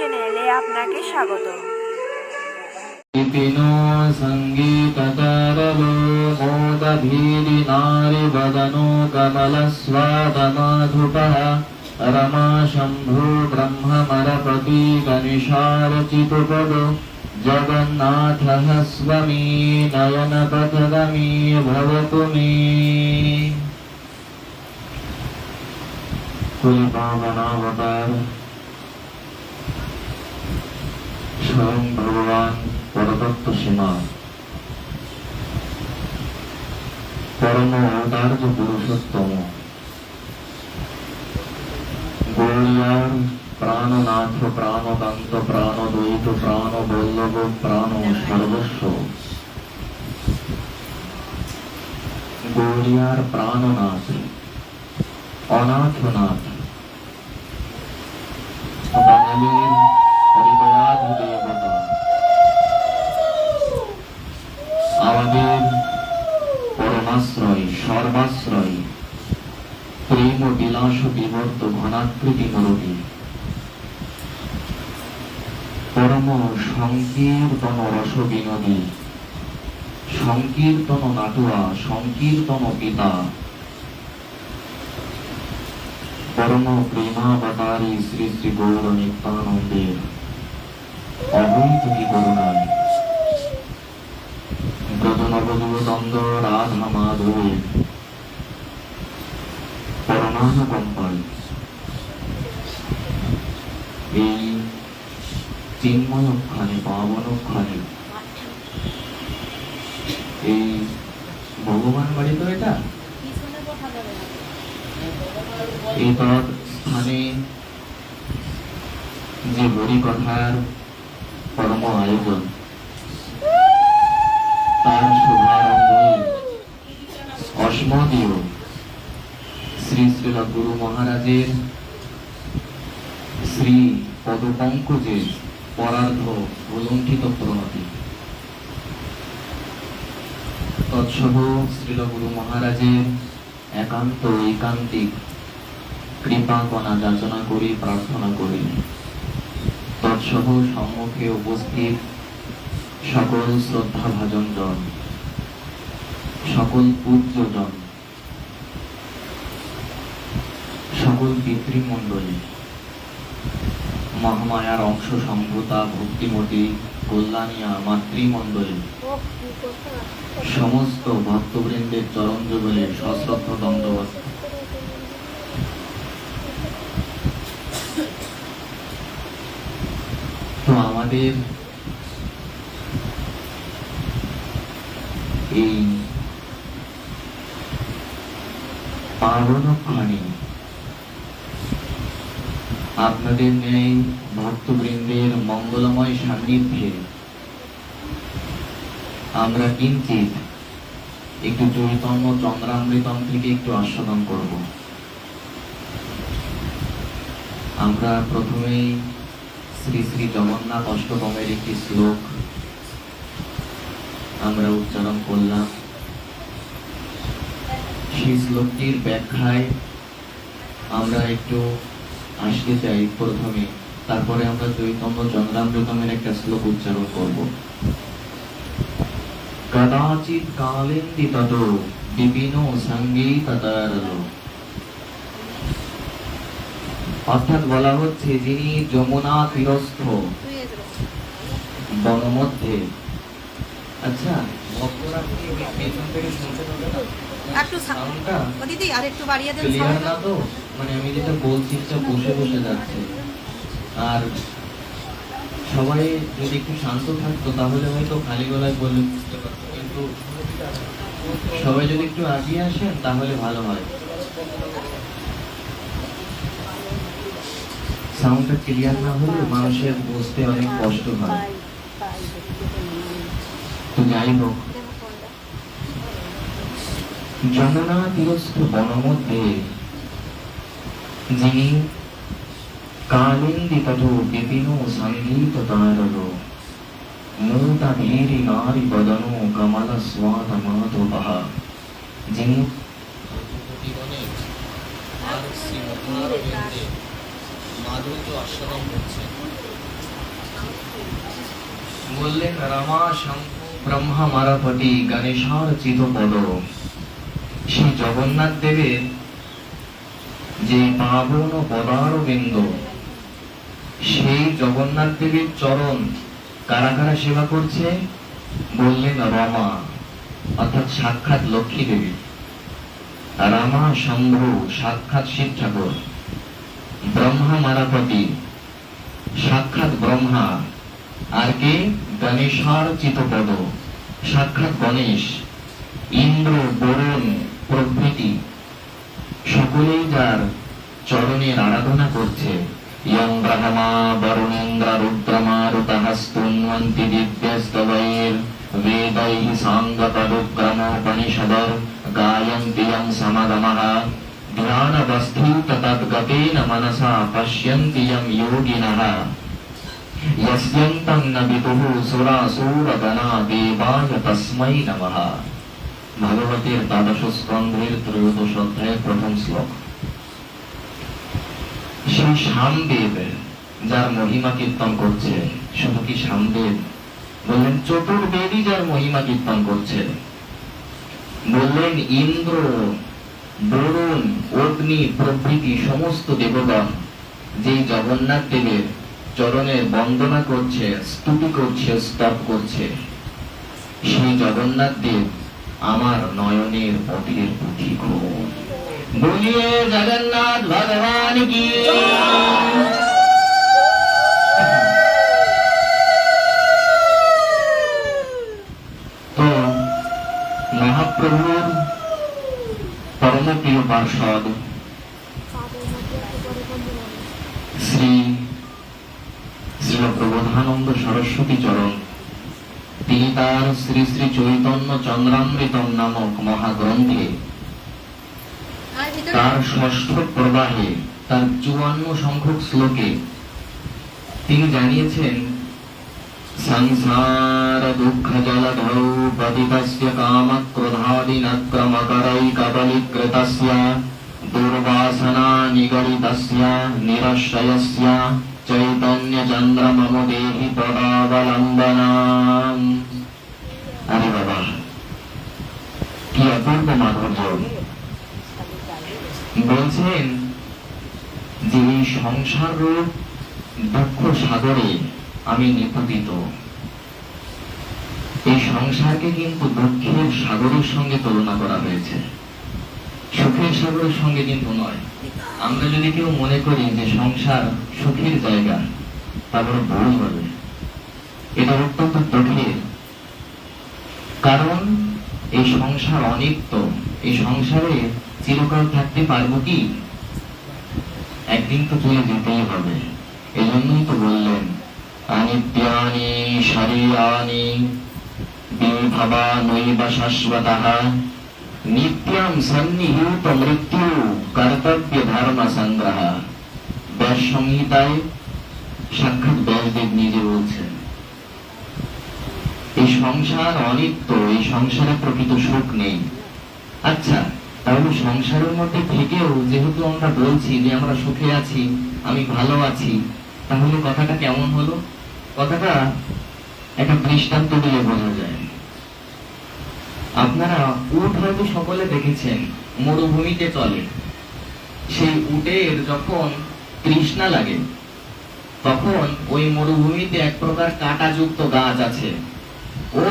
চ্যানেলে আপনাকে স্বাগত। বিপিনো সঙ্গীততরলো মোদভীরি নারী বদনো কমলস্বাদমাধুপः রমা শম্ভু ব্রহ্মমরপতি গণেশারচিতপদো জগন্নাথः স্বামী নয়নপথগামী ভবতু মে। কুলপাবনাবতার স্বয়ং ভগবান পরতত্ত্ব সীমা পরম অবতার্য পুরুষোত্তম গৌরিয়ার প্রাণনাথ প্রাণকান্ত প্রাণদ্বৈত প্রাণ বল্লভ প্রাণ সর্বস্ব গৌরিয়ার প্রাণনাথ অনাথনাথ বাঙালির হৃদয়াধিদেবতা আমাদের পরমাশ্রয় সর্বাশ্রয় প্রেম বিলাস বিবর্ত ঘনাকৃতি মরবী পরম সংকীর্তন রস বিনোদী সংকীর্তন নাটুয়া সংকীর্তন পিতা পরম প্রেমাবতারী শ্রী শ্রী গৌর নিত্যানন্দের অবৈতকী করুণায় ব্রজনবযুবতন্দ রাধা মাধবের পরমানুকম্পায় এই চিন্ময়ক্ষণে পাবনক্ষণে এই ভগবান বাড়ি তো এটা এই স্থানে যে হরিকথার পরম আয়োজন তার শুভারম্ভে অস্মদীয় শ্রী শ্রীল গুরু মহারাজের শ্রী পদপঙ্কজের পরার্ধ উলুণ্ঠিত প্রণতি তৎসহ শ্রীল গুরু মহারাজের একান্ত ঐকান্তিক কৃপা কণা যাচনা করি প্রার্থনা করি। তৎসহ সম্মুখে উপস্থিত সকল শ্রদ্ধা ভাজন জন সকল পূজ্যজন সকল পিতৃমণ্ডলী মহামায়ার অংশ সম্ভূতা ভক্তিমতী কল্যাণিয়া মাতৃমণ্ডলী সমস্ত ভক্তবৃন্দের চরণ যুগলে সশ্রদ্ধ দণ্ডবত। তো আমাদের এই পাবনক্ষণে আপনাদের ন্যায় ভক্তবৃন্দের মঙ্গলময় সান্নিধ্যে আমরা কিঞ্চিত একটু চৈতন্য চন্দ্রামৃতম থেকে একটু আস্বাদন করব। আমরা প্রথমেই শ্রী শ্রী জগন্নাথ অষ্টকমের একটি শ্লোক আমরা উচ্চারণ করলাম। সেই শ্লোকটির ব্যাখ্যায় আমরা একটু আসতে চাই প্রথমে, তারপরে আমরা চৈতন্য চন্দ্রামৃতমের একটা শ্লোক উচ্চারণ করব। কদাচিৎ কালেন্দি তত বিপিনো সঙ্গীততরলো। অর্থাৎ বলা হচ্ছে যিনি যমুনা তীরস্থ বনমধ্যে। আচ্ছা ভক্তরা কি পেছন থেকে শুনতে পাবে না? একটু সাউন্ডটা দিদি আর একটু বাড়িয়ে দেন ক্লিয়ার না তো? মানে আমি যেটা বলছি সেটা বসে বসে যাচ্ছে। আর সবাই যদি একটু শান্ত থাকতো তাহলে হয়তো খালি গলায় বলে বুঝতে পারতো, কিন্তু সবাই যদি একটু আগিয়ে আসেন তাহলে ভালো হয়। সাউন্ডটা ক্লিয়ার না হলে মানুষের বুঝতে অনেক কষ্ট হয়। তো যাই হোক, যমুনা তীরস্থ বনমধ্যে যিনি কালিন্দি তত বিপিনো সঙ্গীততরলো নূতনেরি নারী বদনো কমল স্বাদ মাধবঃ, যিনি মাধুর্য আস্বাদন করছেন বললেন রামা শঙ্খ ব্রহ্মা মারাপতি গণেশার চিতপদ। সেই জগন্নাথ দেবের যে পাবন পদার বিন্দ, সেই জগন্নাথ দেবের চরণ কারা কারা সেবা করছে? বললেন রমা, অর্থাৎ সাক্ষাৎ লক্ষ্মী দেবী। রামা শম্ভু, সাক্ষাৎ শিব ঠাকুর। ব্রহ্মা মারাপতি, সাক্ষাৎ ব্রহ্মা। আর কে? গণেশার চিতপদ, সাক্ষাৎ গণেশ। ইন্দ্র, বরুণ প্রভৃতি সকলেই যার চরণের আরাধনা করছে। ইয়ং ব্রহ্মা বরুণেন্দ্র রুদ্রমারুতঃ স্তন্বন্তি দিব্যস্তবৈর বেदैः সাঙ্গপদুক্রমোপনিষদঃ গায়ন্তি ইয়ং সমদমঃ ধ্যানবস্থিত তদ্গতেন মনসা পশ্যন্তি ইয়ং যোগিনঃ यस्यन्तं न विदुः सुरासुरगणा देवाय तस्मै नमः। ভাগবতের দ্বাদশ স্কন্ধের ত্রয়োদশ অধ্যায়ের প্রথম শ্লোক। সেই সামদেব যার মহিমা কীর্তন করছে, শুধু কি সামদেব? বললেন চতুর্বেদী যার মহিমা কীর্তন করছে। বললেন ইন্দ্র, বরুণ, অগ্নি প্রভৃতি সমস্ত দেবগণ যেই জগন্নাথ দেবের চরণের বন্দনা করছে, স্তুতি করছে, স্তব করছে, সেই জগন্নাথ দেব আমার নয়নের পথের পথিক। বলিয়ে জগন্নাথ ভগবান কি। তো মহাপ্রভুর পরম প্রিয় পার্ষদ শ্রী শ্রীল প্রবোধানন্দ সরস্বতী চরণ, তিনি তার শ্রী শ্রী চৈতন্য চন্দ্রামৃতম নামক মহাগ্রন্থে তার ষষ্ঠ প্রবাহে তার 54 সংখ্যক শ্লোকে তিনি জানিয়েছেন, সংসার দুঃখ জলধৌ পতিতস্য কামক্রোধাদিনক্রমকরৈ কবলীকৃতস্য দুর্বাসনা নিগলিতস্য নিরশ্রয়স্য চৈতন্য চন্দ্র মম দেহি পদাবলম্বনাম। আরে বাবা, কি অপূর্ব মাধুর্য! বলছেন যে এই সংসার রূপ দুঃখ সাগরে আমি নিপতিত। এই সংসারকে কিন্তু দুঃখের সাগরের সঙ্গে তুলনা করা হয়েছে, সুখের সাগরের সঙ্গে কিন্তু নয়। আমরা যদি কেউ মনে করি যে সংসার সুখের জায়গা, তারপরে ভুল হবে। এটা অত্যন্ত দুঃখের, কারণ এই সংসার অনিত্য। এই সংসারে চিরকাল থাকতে পারবো কি? একদিন তো চলে যেতেই হবে। এই জন্যই তো বললেন অনিত্যানি শরীরানি বিভবা নৈব শাশ্বতঃ নিত্যং সন্নিহিত মৃত্যু কর্তব্য ধর্ম সংগ্রহ। ব্যাস সংহিতায় সাক্ষাৎ ব্যাসদেব নিজে বলছেন এই সংসার অনিত্য, এই সংসারে প্রকৃত সুখ নেই। আচ্ছা, তাহলে সংসারের মধ্যে থেকেও যেহেতু আমরা বলছি যে আমরা সুখে আছি, আমি ভালো আছি, তাহলে কথাটা কেমন হলো? কথাটা একটা দৃষ্টান্ত দিয়ে বোঝা যায়। আপনারা উট হয়তো সকলে দেখেছেন, মরুভূমিতে চলে। সেই উটের যখন তৃষ্ণা লাগে, তখন ওই মরুভূমিতে এক প্রকার কাঁটাযুক্ত গাছ আছে। ও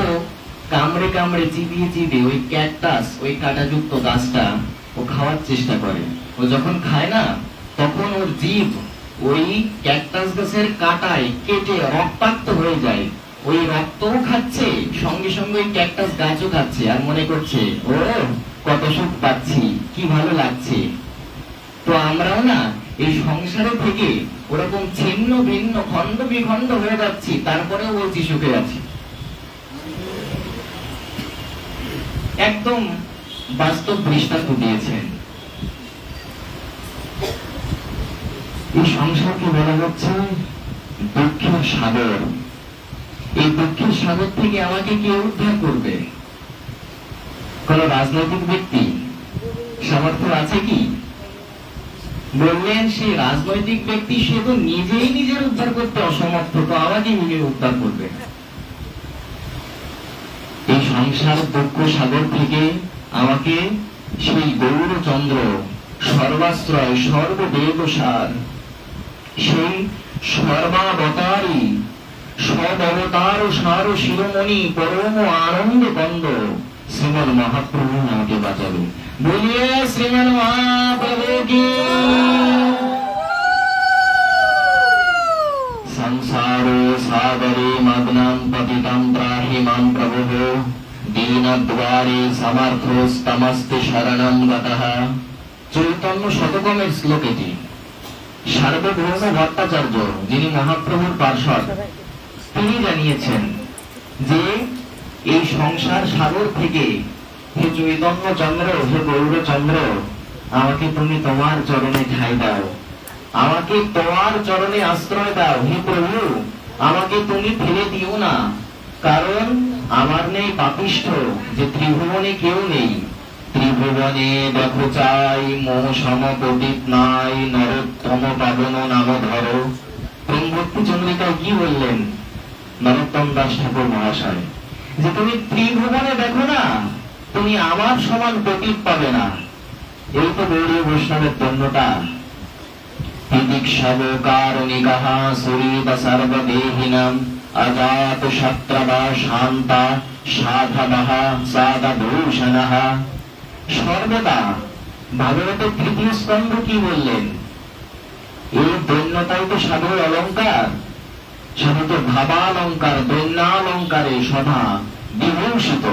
কামড়ে কামড়ে চিবিয়ে চিবিয়ে ওই ক্যাকটাস, ওই কাঁটাযুক্ত গাছটা ও খাওয়ার চেষ্টা করে। ও যখন খায় না, তখন ওর জিভ ওই ক্যাকটাস গাছের কাঁটায় কেটে রক্তাক্ত হয়ে যায়। ওই রক্তও খাচ্ছে, সঙ্গে সঙ্গে ওই ক্যাকটাস গাছও খাচ্ছে, আর মনে করছে ও কত সুখ পাচ্ছি, কি ভালো লাগছে। তো আমরাও না এই সংসারে থেকে ওরকম ছিন্ন ভিন্ন খণ্ড বিখণ্ড হয়ে যাচ্ছি, তারপরেও বলছি সুখে আছি। একদম বাস্তব দৃষ্টান্ত দিয়েছেন। এই সংসারকে বলা হচ্ছে দুঃখের সাগর। এই দুঃখের সাগর থেকে আমাকে কে উদ্ধার করবে? কোন রাজনৈতিক ব্যক্তি সামর্থ্য আছে কি? বললেন সেই রাজনৈতিক ব্যক্তি সে তো নিজেই নিজের উদ্ধার করতে অসমর্থ, তো আমাকে নিজে উদ্ধার করবে। এই সংসার দুঃখ সাগর থেকে আমাকে সেই গৌরচন্দ্র সর্বাশ্রয় সর্বদেবসার সেই সর্বাবতারী সদবতার সার শিরোমণি পরম আনন্দ কন্দ শ্রীমন মহাপ্রভু আমাকে বাঁচাবে। বলিয়ে শ্রীমন মহাপ্রভু কি সংসারে সাগরে মগ্নম পতিতম ত্রাহি মাম প্রভুঃ দীনদ্বারে সমর্থস্তমস্তি শরণং গতঃ। চৈতন্য শতকমের শ্লোক এটি। সার্বভৌম ভট্টাচার্য, যিনি মহাপ্রভুর পার্ষদ, তিনি জানিয়েছেন যে এই সংসার সাগর থেকে হে চৈতন্য চন্দ্র, হে গৌরচন্দ্র, আমাকে তুমি তোমার চরণে ঠাঁই দাও, আমাকে তোমার চরণে আশ্রয় দাও। হে প্রভু, আমাকে তুমি ফেলে দিও না, কারণ আমার নেই পাপিষ্ঠ, যে ত্রিভুবনে কেউ নেই। ত্রিভুবনে দেখো চাই মোহ সমপবিত নাই, নরোত্তম পাবন নাম ধরো। প্রেমভক্তি চন্দ্রিকায় কি বললেন নরোত্তম দাস ঠাকুর মহাশয়, যে তুমি ত্রিভুবনে দেখো না, তুমি আমার সমান প্রতীক পাবে না। এই তো গৌড়ীয় বৈষ্ণবের ধন্যতা। তিতিক্ষব কারণিকাঃ সুহৃদ সর্বদেহিনাং অজাত শত্রবা শান্তা সাধবঃ সাধভূষণঃ। সর্বদা ভাগবতের তৃতীয় স্কন্ধ কি বললেন? এই দৈন্যতাই তো সাধুর অলঙ্কার, সাধু তো ভাবালঙ্কার, দৈন্যালঙ্কারে সদা বিভূষিত।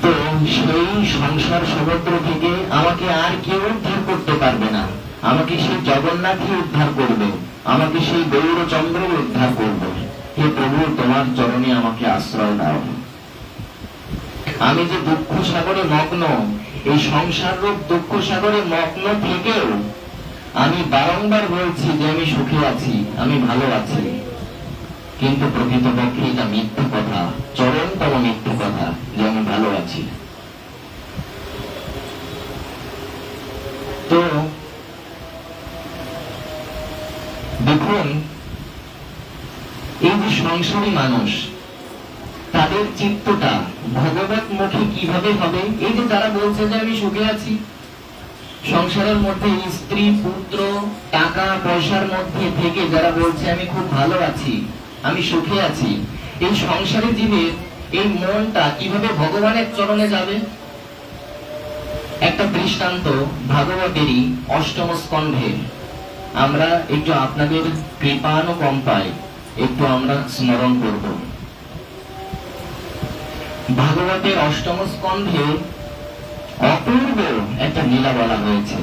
তো সেই সংসার সমুদ্র থেকে আমাকে আর কেউ উদ্ধার করতে পারবে না। আমাকে সেই জগন্নাথই উদ্ধার করবে, আমাকে সেই গৌরচন্দ্র উদ্ধার করবে। হে প্রভু, তোমার চরণে আমাকে আশ্রয় দাও। আমি যে দুঃখ সাগরে মগ্ন, এই সংসার রূপ দুঃখ সাগরে মগ্ন থেকেও আমি বারংবার বলছি যে আমি সুখে আছি, আমি ভালো আছি, কিন্তু প্রকৃতপক্ষে এটা মিথ্যা কথা, চরমতম মিথ্যা কথা যে আমি ভালো আছি। তো দেখুন, এই যে সংসারী মানুষ, তাদের চিত্তটা ভগবত মুখে কিভাবে হবে? এই যে যারা বলছে যে আমি সুখে আছি, সংসারের মধ্যে স্ত্রী পুত্র টাকা পয়সার মধ্যে থেকে যারা বলছে আমি খুব ভালো আছি, আমি সুখে আছি, এই সংসারী জীবের এই মনটা কিভাবে ভগবানের চরণে যাবে? একটা দৃষ্টান্ত ভাগবতেরই অষ্টম স্কন্ধে আমরা একটু আপনাদের কৃপানুকম্পায় একটু আমরা স্মরণ করব। ভাগবতের অষ্টম স্কন্ধে অপূর্ব একটা লীলা বলা হয়েছে।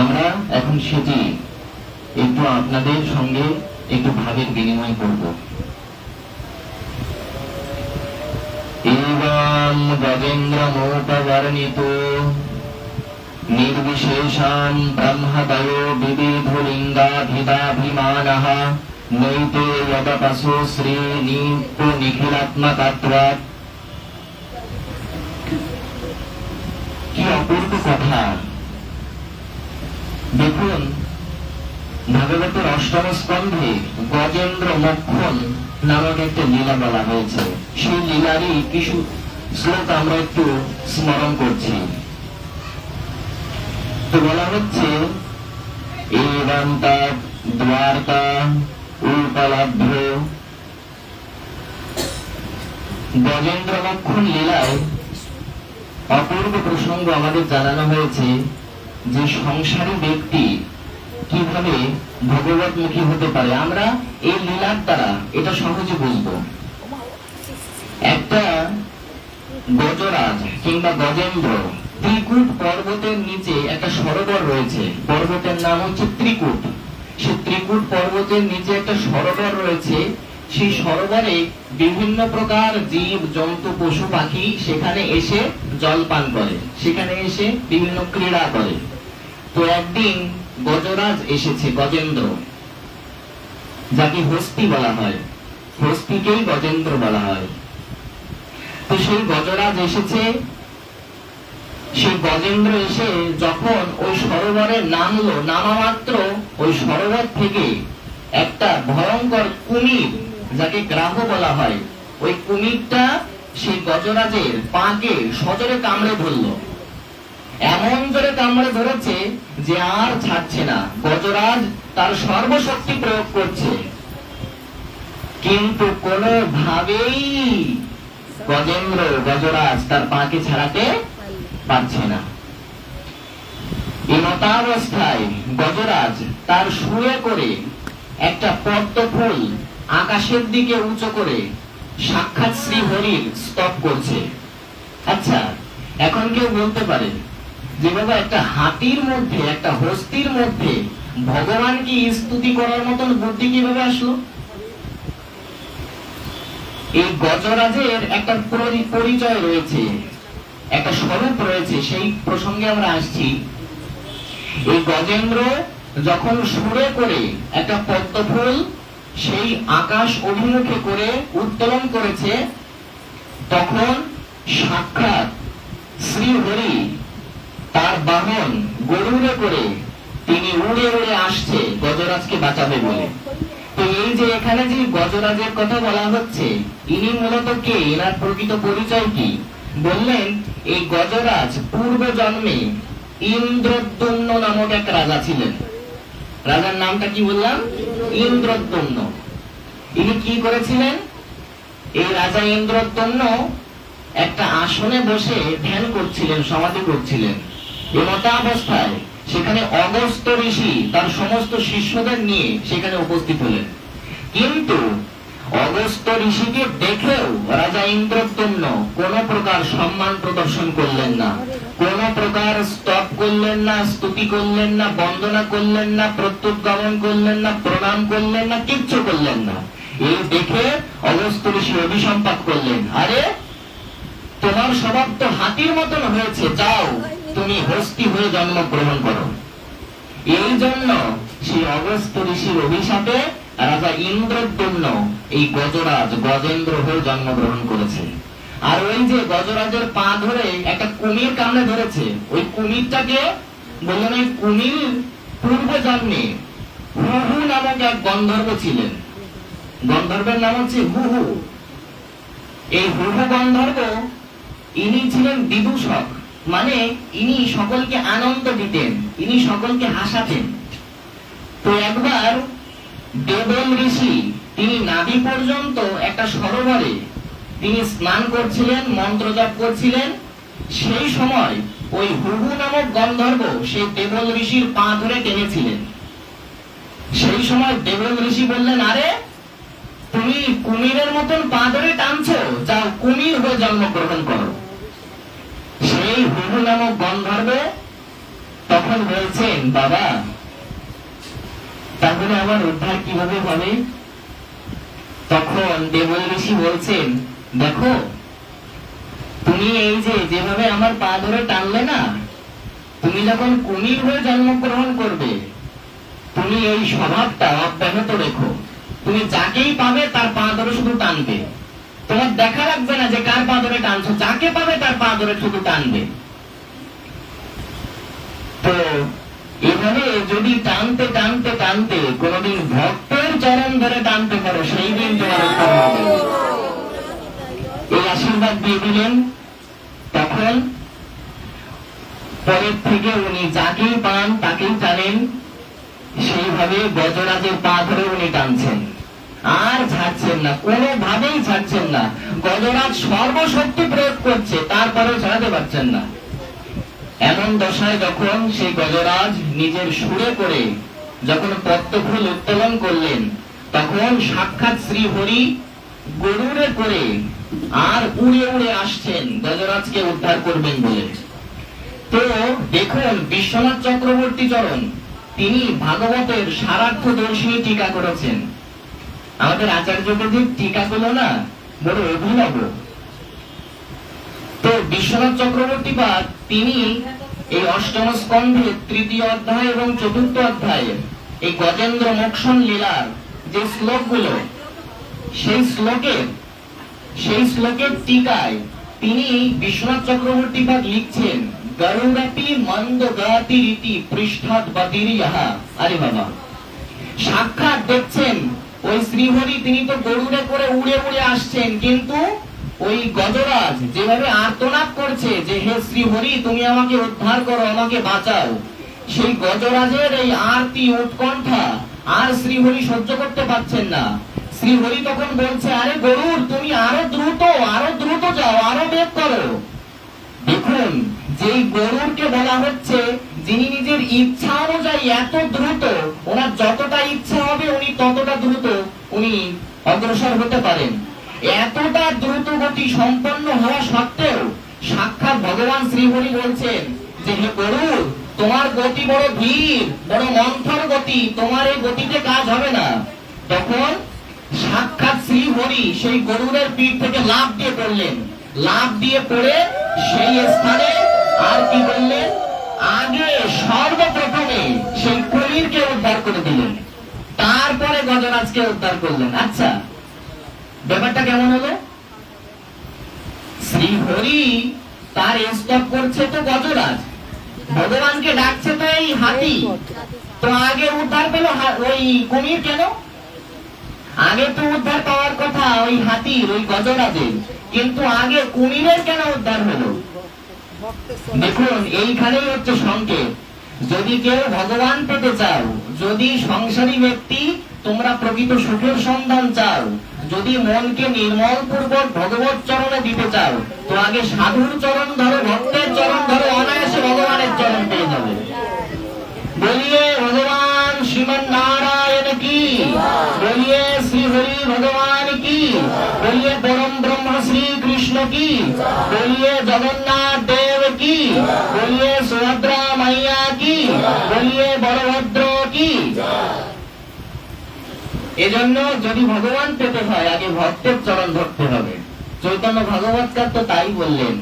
আমরা এখন সেটি একটু আপনাদের সঙ্গে একটু ভাবের বিনিময় করব। এবং গজেন্দ্রমোপবর্ণিত নির্বিশেষাম ব্রহ্মদয় বিবিধলিঙ্গাভিদাভিমানঃ নৈতে যদপসো শ্রী নিত্য নিখিলাত্মকত্বাৎ। কি অপূর্ব কথা! দেখুন, ভাগবতের অষ্টম স্কন্ধে গজেন্দ্র মোক্ষণ নামক একটা লীলা বলা হয়েছে। সেই লীলারই কিছু শ্লোক আমরা একটু স্মরণ করছি। তো বলা হচ্ছে, এবান্তা দ্বারকা উপলব্ধ। গজেন্দ্র মোক্ষণ লীলায় অপূর্ব প্রসঙ্গ আমাদের জানানো হয়েছে যে সংসারী ব্যক্তি কিভাবে ভগবতমুখী হতে পারে। আমরা এই লীলার দ্বারা এটা সহজে বুঝব। একটা গজরাজ কিংবা গজেন্দ্র, ত্রিকূট পর্বতের নিচে একটা সরোবর রয়েছে, পর্বতের নাম হচ্ছে ত্রিকূট। সে ত্রিকূট পর্বতের নিচে একটা সরোবর রয়েছে। সেই সরোবরে বিভিন্ন প্রকার জীব জন্তু পশু পাখি সেখানে এসে জল পান করে, সেখানে এসে বিভিন্ন ক্রীড়া করে। তো একদিন গজরাজ এসেছে, গজেন্দ্র, যাকে হস্তি বলা হয়, হস্তিকেই গজেন্দ্র বলা হয়। তো সেই গজরাজ এসেছে, সেই গজেন্দ্র এসে যখন ওই সরোবরে নামলো, নামা মাত্র ওই সরোবর থেকে একটা ভয়ঙ্কর কুমির, যাকে গ্রাহ বলা হয়, ওই কুমিরটা সেই গজরাজের পাকে সজোরে কামড়ে ধরলো। এমন জোরে কামড়ে ধরেছে যে আর ছাড়ছে না। গজরাজ তার সর্বশক্তি প্রয়োগ করছে, কিন্তু কোনোভাবেই গজরাজ তার পাকে ছাড়াতে পারছে না। এমতাবস্থায় গজরাজ তার শুয়ে করে একটা পদ্ম ফুল আকাশের দিকে উঁচু করে সাক্ষাৎ শ্রী হরির স্তব করছে। আচ্ছা, এখন কেউ বলতে পারে যে বাবা, একটা হাতির মধ্যে, একটা হস্তির মধ্যে ভগবানকে স্তুতি করার মতন বুদ্ধি কিভাবে আসলো? এই গজরাজের একটা পরিচয় রয়েছে, একটা স্বরূপ রয়েছে, সেই প্রসঙ্গে আমরা আসছি। এই গজেন্দ্র যখন সুরে করে একটা পদ্ম ফুল সেই আকাশ অভিমুখে করে উত্তোলন করেছে, তখন সাক্ষাৎ শ্রী হরি তার বাহন গরুড়ে করে তিনি উড়ে উড়ে আসছে গজরাজকে বাঁচাবে বলে। তো এই যে এখানে যে গজরাজের কথা বলা হচ্ছে, ইনি মূলত কে, এনার প্রকৃত পরিচয় কি? বললেন, এই গজরাজ পূর্ব জন্মে ইন্দ্রদ্যুম্ন নামক এক রাজা ছিলেন। রাজার নামটা কি বললাম? ইন্দ্রদ্যুম্ন। ইনি কি করেছিলেন? এই রাজা ইন্দ্রদ্যুম্ন একটা আসনে বসে ধ্যান করছিলেন, সমাধি করছিলেন। এমতাবস্থায় সেখানে অগস্ত্য ঋষি তার সমস্ত শিষ্যদের নিয়ে সেখানে উপস্থিত হলেন। কিন্তু অগস্ত্য ঋষিকে দেখেও রাজা ইন্দ্রদ্যুম্ন কোন প্রকার সম্মান প্রদর্শন করলেন না, কোন প্রকার স্তব করলেন না, স্তুতি করলেন না, বন্দনা করলেন না, প্রত্যুৎগমন করলেন না, প্রণাম করলেন না, কিচ্ছু করলেন না। এই দেখে অগস্ত্য ঋষি অভিসম্পাত করলেন, আরে তোমার স্বভাব তো হাতির মতন হয়েছে, যাও তুমি হস্তি হয়ে জন্মগ্রহণ করো। এই জন্য সেই অগস্ত্য ঋষির অভিশাপে রাজা ইন্দ্রদ্যুম্ন এই গজেন্দ্র হয়ে জন্মগ্রহণ করেছে। আর ওই যে গজরাজের পা ধরে একটা কুমির কামড়ে ধরেছে, ওই কুমিরটাকে বললেন, ওই কুমির পূর্ব জন্মে হুহু নামক এক গন্ধর্ব ছিলেন। গন্ধর্বের নাম হচ্ছে হুহু। এই হুহু গন্ধর্ব, ইনি ছিলেন বিদূষক, মানে ইনি সকলকে আনন্দ দিতেন, ইনি সকলকে হাসাতেন। তো একবার দেবল ঋষি তিনি নাভি পর্যন্ত একটা সরোবরে তিনি স্নান করছিলেন, মন্ত্র জপ করছিলেন। সেই সময় ওই হুহু নামক গন্ধর্ব সেই দেবল ঋষির পা ধরে টেনেছিলেন। সেই সময় দেবল ঋষি বললেন, আরে তুমি কুমিরের মতন পা ধরে টানছো, যাও কুমির হয়ে জন্মগ্রহণ করো। সেই হুহু নামক গন্ধর্ব তখন বলছেন, বাবা তাহলে আমার উদ্ধার কিভাবে হবে? তখন দেবল ঋষি বলছেন, দেখো তুমি এই যে যেভাবে আমার পা ধরে টানলে না, তুমি যখন কুমির হয়ে জন্মগ্রহণ করবে, তুমি এই স্বভাবটা অব্যাহত রেখো। তুমি যাকেই পাবে তার পা ধরে শুধু টানবে, তোমার দেখা রাখবে না যে কার পা ধরে টানছো, যাকে পাবে তার পা ধরে শুধু টানবে। তো এভাবে যদি টানতে টানতে টানতে কোনদিন ভক্তের চরণ ধরে টানতে পারো, সেই দিন তোমার উদ্ধার হবে। এই আশীর্বাদ দিয়ে দিলেন। তখন পরের থেকে উনি যাকেই পান তাকেই টানেন, সেইভাবে গজরাজের পা ধরে উনি টানছেন, আর ছাড়ছেন না, কোনোভাবেই ছাড়ছেন না। গজরাজ সর্বশক্তি প্রয়োগ করছে, তারপরেও ছাড়াতে পারছেন না। এমন দশায় যখন সেই গজরাজ নিজের সুরে করে যখন পদ্ম ফুল উত্তোলন করলেন, তখন সাক্ষাৎ শ্রী হরি গরুড়ে করে আর উড়ে উড়ে আসছেন গজরাজকে উদ্ধার করবেন বলে। তো দেখুন, বিশ্বনাথ চক্রবর্তী চরণ তিনি ভাগবতের সারার্থ দর্শনী টিকা করেছেন। আমাদের আচার্যদের টিকাগুলো না বড় অভিনব। তো বিশ্বনাথ চক্রবর্তী পাদ তিনি এই অষ্টম স্কন্ধের তৃতীয় অধ্যায় এবং চতুর্থ অধ্যায়ে এই গজেন্দ্র মোক্ষণ লীলার যে শ্লোকগুলো, সেই শ্লোকের টিকায় তিনি বিশ্বনাথ চক্রবর্তী পাদ লিখছেন, গরুরপি মন্দ গতিরিতি পৃষ্ঠাৎ বতিরিয়াহা। আরে বাবা, সাক্ষাৎ দেখছেন ওই শ্রীহরি তিনি তো গরুড়ে করে উড়ে উড়ে আসছেন, কিন্তু ওই গজরাজ যেভাবে আর্তনাদ করছে যে হে শ্রীহরি তুমি আমাকে উদ্ধার করো, আমাকে বাঁচাও, সেই গজরাজের এই আরতি উৎকণ্ঠা আর শ্রীহরি সহ্য করতে পারছেন না। শ্রীহরি তখন বলছে, আরে গরুর তুমি আরো দ্রুত যাও, আরো বেগ করো। দেখুন, যেই গরুরকে বলা হচ্ছে যিনি নিজের ইচ্ছা অনুযায়ী এত দ্রুত, ওনার যতটা ইচ্ছা হবে উনি ততটা দ্রুত উনি অগ্রসর হতে পারেন, এতটা দ্রুত গতি সম্পন্ন হওয়া সত্ত্বেও সাক্ষাৎ ভগবান শ্রীহরি বলছেন যে হে গরুর, তোমার গতি বড় ধীর, বড় মন্থর গতি, তোমার এই গতিতে কাজ হবে না। তখন সাক্ষাৎ শ্রীহরি সেই গরুরের পিঠ থেকে লাফ দিয়ে পড়লেন, লাফ দিয়ে পড়ে সেই স্থানে আর কি করলেন, আগে সর্বপ্রথমে সেই কলিরকে উদ্ধার করে দিলেন, তারপরে গজরাজকে উদ্ধার করলেন। আচ্ছা, ব্যাপারটা কেমন হলো? শ্রীহরি তার স্তব করছে তো গজরাজ, ভগবানকে ডাকছে তো এই হাতি, তো আগে উদ্ধার পেল ওই কুমির কেন? আগে তো উদ্ধার পাওয়ার কথা ওই হাতির, ওই গজরাজের, কিন্তু আগে কুমিরের কেন উদ্ধার হলো? দেখুন, এইখানেই হচ্ছে সংকেত। যদি কেউ ভগবান পেতে চাও, যদি সংসারী ব্যক্তি তোমরা প্রকৃত সুখের সন্ধান চাও, যদি মনকে নির্মল পূর্বক ভগবত চরণে দিতে চাও, তো আগে সাধুর চরণ ধরো, ভক্তের চরণ ধরো, অনায়াসে ভগবানের চরণ পেয়ে যাবে। বলিয়ে ভগবান শ্রীমন নারায়ণ কি, বলিয়ে শ্রী হরি ভগবান কি, বলিয়ে পরম ব্রহ্ম শ্রী কৃষ্ণ কি, বলিয়ে জগন্নাথ দেব কি, বলিয়ে সুভদ্রা মাইয়া কি, বলিয়ে বলভদ্র কি। এজন্য যদি ভগবান পেতে হয় আগে ভক্তের চরণ ধরতে হবে। চৈতন্য ভগবৎকার তো তাই বললেন,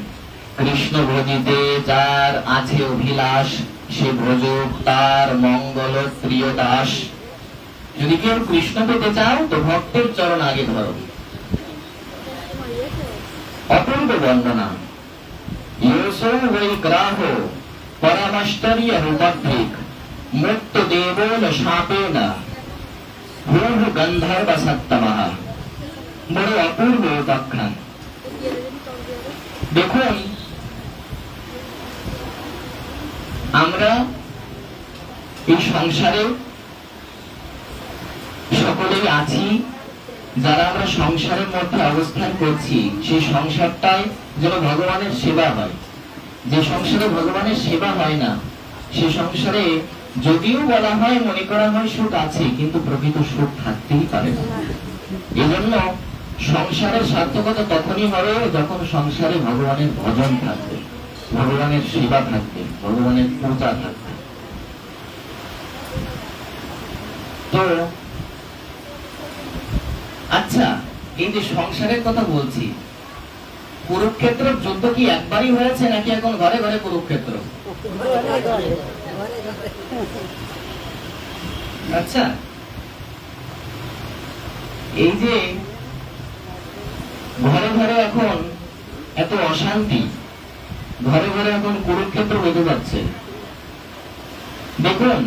কৃষ্ণ ভজিতে যার আছে অভিলাষ, সে ভোজক তার মঙ্গল প্রিয় দাস। যদি কেউ কৃষ্ণ পেতে চাও তো ভক্তের চরণ আগে ধরো। অপূর্ব বন্দনা ইয়োসৌ বৈ গ্রাহ পরমাশ্চর্য রূপদ্রিক মুক্ত দেবল শাপেন ভূহ গন্ধর্ব সত্তমঃ। বড় অপূর্ব উপাখ্যান। দেখুন, আমরা এই সংসারে সকলেই আছি, যারা আমরা সংসারের মধ্যে অবস্থান করছি, সেই সংসারটাই যেন ভগবানের সেবা হয়। যে সংসারে ভগবানের সেবা হয় না, সে সংসারে যদিও বলা হয়, মনে করা হয় সুখ আছে, কিন্তু প্রকৃত সুখ থাকতেই পারে না। এজন্য সংসারের সার্থকতা তখনই হবে যখন সংসারে ভগবানের ভজন থাকবে, ভগবানের সেবা থাকবে, ভগবানের পূজা থাকবে। তো আচ্ছা, এই যে সংসারের কথা বলছি, কুরুক্ষেত্র যুদ্ধ কি একবারই হয়েছে নাকি এখন ঘরে ঘরে কুরুক্ষেত্র? আচ্ছা, এই যে ঘরে ঘরে এখন এত অশান্তি, ঘরে ঘরে এখন কুরুক্ষেত্র হতে যাচ্ছে। দেখুন,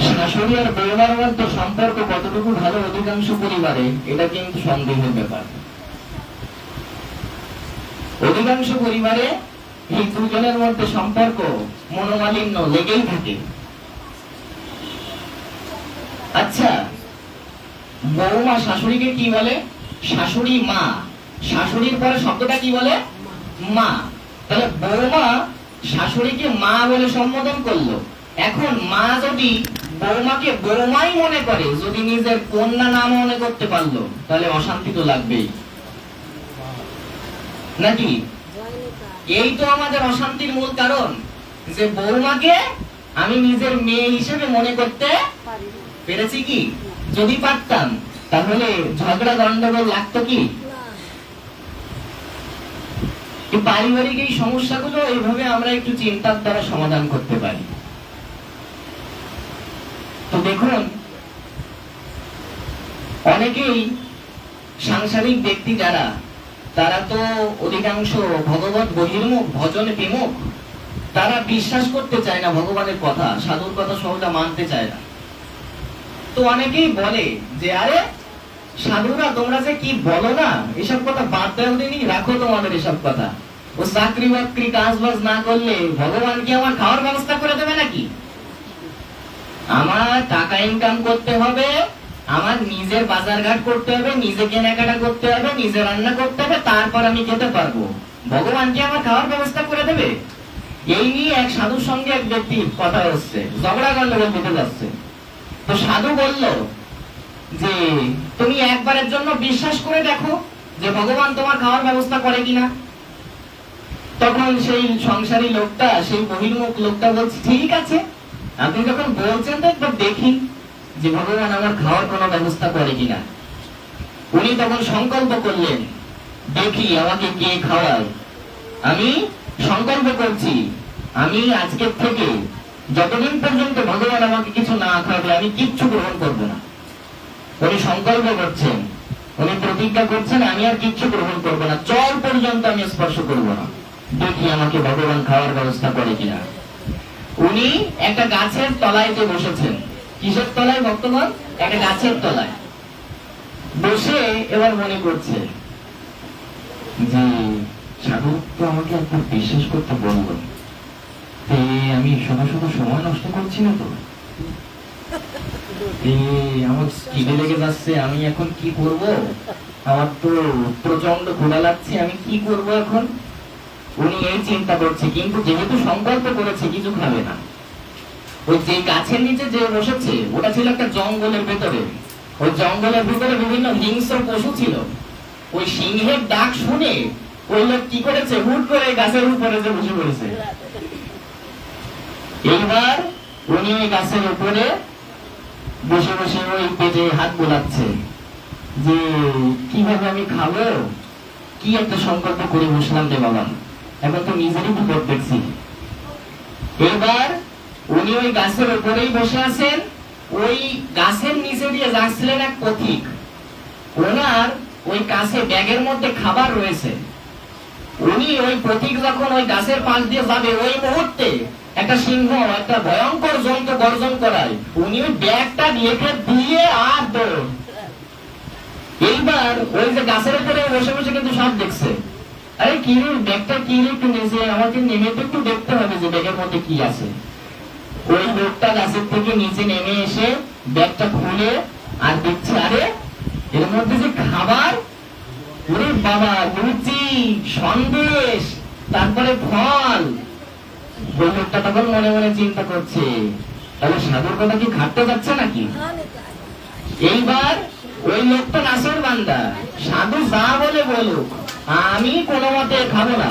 শাশুড়ি আর বৌমার মধ্যে সম্পর্ক কতটুকু ভালো অধিকাংশ পরিবারে, এটা কিন্তু সন্দেহের ব্যাপার। অধিকাংশ পরিবারে এই দুজনের মধ্যে সম্পর্ক মনোমালিন্য লেগেই থাকে। আচ্ছা, বৌমা শাশুড়িকে কি বলে? শাশুড়ি মা। শাশুড়ির পরে শব্দটা কি বলে? মা। তাহলে বৌমা শাশুড়িকে মা বলে সম্বোধন করলো। এখন মা যদি বৌমাকে বৌমাই মনে করে, যদি নিজের কন্যা নাম মনে করতে পারলো, তাহলে অশান্তি তো লাগবেই নাকি? এই তো আমাদের অশান্তির মূল কারণ, যে বৌমাকে আমি নিজের মেয়ে হিসেবে মনে করতে পেরেছি কি? যদি পারতাম তাহলে ঝগড়া গন্ডগোল লাগতো কি? পারিবারিক এই সমস্যাগুলো এইভাবে আমরা একটু চিন্তার দ্বারা সমাধান করতে পারি। তো দেখুন, অনেকেই সাংসারিক ব্যক্তি যারা, তারা তো অধিকাংশ ভগবত বহির্মুখ, ভজন বিমুখ। তারা বিশ্বাস করতে চায় না ভগবানের কথা, সাধুর কথা সহজে মানতে চায় না। তো অনেকেই বলে যে আরে সাধুরা তোমরা যে কি বলো না, এসব কথা বাদ দাও দিনই, রাখো তোমাদের এসব কথা। ও চাকরি বাকরি কাজ বাজ না করলে ভগবান কি আমার খাওয়ার ব্যবস্থা করে দেবে নাকি? আমার টাকা ইনকাম করতে হবে, আমার নিজের বাজারঘাট করতে হবে, নিজে কেনাকাটা করতে হবে, নিজে রান্না করতে হবে, তারপর আমি খেতে পারবো। ভগবান কি আমার খাওয়ার ব্যবস্থা করে দেবে? এই নিয়ে এক সাধুর সঙ্গে এক ব্যক্তি কথা হচ্ছে, ঝগড়া গন্ডগোল বেঁধে যাচ্ছে। তো সাধু বলল যে তুমি একবারের জন্য বিশ্বাস করে দেখো যে ভগবান তোমার খাওয়ার ব্যবস্থা করে কিনা। তখন সেই সংসারী লোকটা, সেই বহির্মুখ লোকটা বলছে ঠিক আছে, আপনি যখন বলছেন তো একবার দেখি যে ভগবান আমার খাওয়ার কোনো ব্যবস্থা করে কিনা। উনি তখন সংকল্প করলেন, দেখি আমাকে কে খাওয়ায়। আমি সংকল্প করছি, আমি আজকের থেকে যতদিন পর্যন্ত ভগবান আমাকে কিছু না খাওয়াবে আমি কিচ্ছু গ্রহণ করবো না। উনি সংকল্প করছেন, উনি প্রতিজ্ঞা করছেন, আমি আর কিচ্ছু গ্রহণ করবো না, জল পর্যন্ত আমি স্পর্শ করবো না, দেখি আমাকে ভগবান খাওয়ার ব্যবস্থা করে কিনা। উনি একটা গাছের তলায় বসেছেন। কিসের তলায় ভক্তগণ? একটা গাছের তলায় বসে এবার মনে করছে যে সাধু তো আমাকে একবার বিশ্বাস করতে বললো, আমি শুধু শুধু সময় নষ্ট করছি না তো? আমার খিদে লেগে যাচ্ছে, আমি এখন কি করব? আমার তো প্রচন্ড ক্ষুধা লাগছে, আমি কি করব এখন? উনি এই চিন্তা করছে, কিন্তু যেহেতু সংকল্প করেছে কিছু খাবে না। ওই যে গাছের নিচে যে বসেছে ওটা ছিল একটা জঙ্গলের ভেতরে। ওই জঙ্গলের ভিতরে বিভিন্ন হিংস্র পশু ছিল। ওই সিংহের ডাক শুনে ওই লোক কি করেছে, হুট করে গাছের উপরে যে বসে পড়েছে। এইবার উনি ওই গাছের উপরে বসে বসে ওই পেটে হাত বোলাচ্ছে যে কিভাবে আমি খাবো, কি একটা সংকল্প করে বসলাম রে বাবা, এখন তো নিজেরই বিপদ দেখছি। এবার উনি ওই গাছের উপরেই বসে আছেন। ওই গাছের নিচে দিয়ে যাচ্ছিলেন এক পথিক। ওনার ওই কাছে ব্যাগের মধ্যে খাবার রয়েছে। উনি ওই পথিক যখন ওই গাছের পাশ দিয়ে যাবে, ওই মুহূর্তে একটা সিংহ, একটা ভয়ঙ্কর জন্তু গর্জন করায়। উনি ওই ব্যাগটা রেখে দিয়ে আর দৌড়। এইবার ওই যে গাছের উপরে বসে বসে কিন্তু সব দেখছে। আরে কি রে, ব্যাগটা কি রে, একটু নিচে আমাকে নেমে তো একটু দেখতে হবে যে ব্যাগের মধ্যে কি আছে। ওই লোকটা গাছের থেকে নিচে নেমে এসে ব্যাগটা খুলে আর দেখছে, আরে এর মধ্যে যে খাবার, ওরে বাবা, লুচি, সন্দেশ, তারপরে ফল। ওই লোকটা তখন মনে মনে চিন্তা করছে, তাহলে সাধুর কথা কি খাটতে যাচ্ছে নাকি? এইবার ওই লোকটা নাসের বান্দা, সাধু যা বলে বলুক, আমি কোনো মতে খাবো না।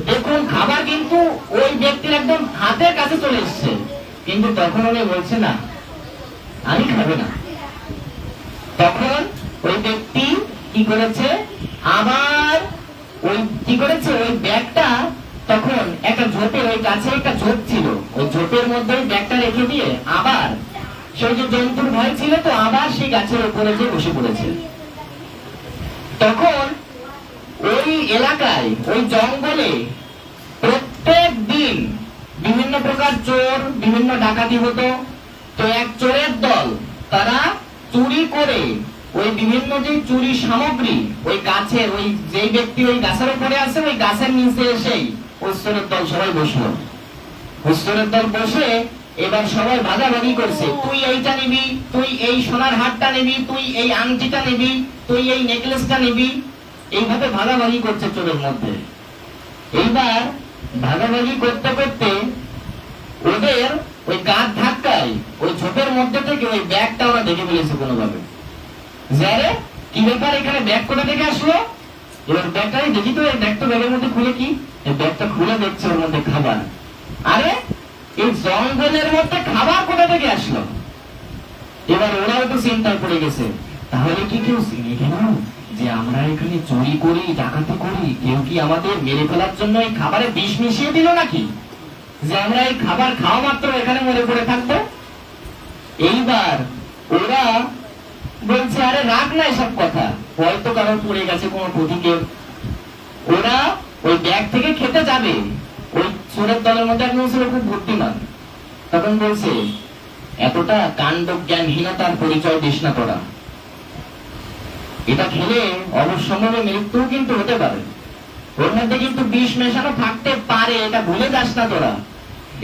দেখুন খাবার কিন্তু ওই ব্যক্তির একদম হাতের কাছে চলে এসছে, কিন্তু তখন উনি বলছে না, আমি খাবো না। তখন ওই ব্যক্তি কি করেছে, আবার ওই কি করেছে, ওই ব্যাগটা তখন একটা ঝোপের, ওই গাছে একটা ঝোপ ছিল, ওই ঝোপের মধ্যে ব্যাগটা রেখে দিয়ে আবার সেই যে জন্তুর ভয় ছিল তো আবার সেই গাছের উপরে যে বসে পড়েছে। তখন ওই এলাকায়, ওই জঙ্গলে প্রত্যেক দিন বিভিন্ন প্রকার চোর, বিভিন্ন ডাকাতি হতো। তো এক চোরের দল, তারা চুরি করে ওই বিভিন্ন যে চুরি সামগ্রী ওই গাছের, ওই যে ব্যক্তি ওই গাছের উপরে আছে ওই গাছের নিচে এসেই ওই চোরের দল সবাই বসলো। ওই চোরের দল বসে এবার সবাই ভাগাভাগি করছে, তুই এইটা নিবি, তুই এই সোনার হারটা নিবি, তুই এই আংটিটা নিবি, তুই এই নেকলেসটা নিবি। এইভাবে ভাগাভাগি করছে চোরের মধ্যে। এইবার ভাগাভাগি করতে করতে ওদের ওই গাছ ধাক্কায় ওই ঝোপের মধ্যে থেকে ওই ব্যাগটা ওরা দেখে ফেলেছে কোনোভাবে। যারে কি ব্যাপার, এখানে ব্যাগ কোথা থেকে আসলো? এবার ব্যাগটাই দেখি তো, এই ব্যাগটা ব্যাগের মধ্যে খুলে কি, এই ব্যাগটা খুলে দেখছে ওর মধ্যে খাবার। আরে এই জঙ্গলের মধ্যে খাবার কোথা থেকে আসলো? এবার ওরাও তো চিন্তায় পড়ে গেছে, তাহলে কি কেউ চিনে কেন যে আমরা এখানে চুরি করি, ডাকাতি করি? কেউ কি আমাদের মেরে ফেলার জন্য এই খাবারে বিষ মিশিয়ে দিল নাকি, যে আমরা এই খাবার খাওয়া মাত্র এখানে মরে পড়ে থাকবো? এইবার ওরা বলছে, আরে রাখ না এসব কথা, হয়তো কারণ পড়ে গেছে কোনো পথিকের ওরা ওই ব্যাগ থেকে খেতে যাবে, ওই চোরের দলের মধ্যে একজন ছিল খুব বুদ্ধিমান, তখন বলছে এতটা কাণ্ড জ্ঞানহীনতার পরিচয় দিস না তোরা, এটা খেলে অবশ্যম্ভাবে মৃত্যুও কিন্তু হতে পারে, ওর মধ্যে কিন্তু বিষ মেশানো থাকতে পারে, এটা ভুলে যাস না তোরা।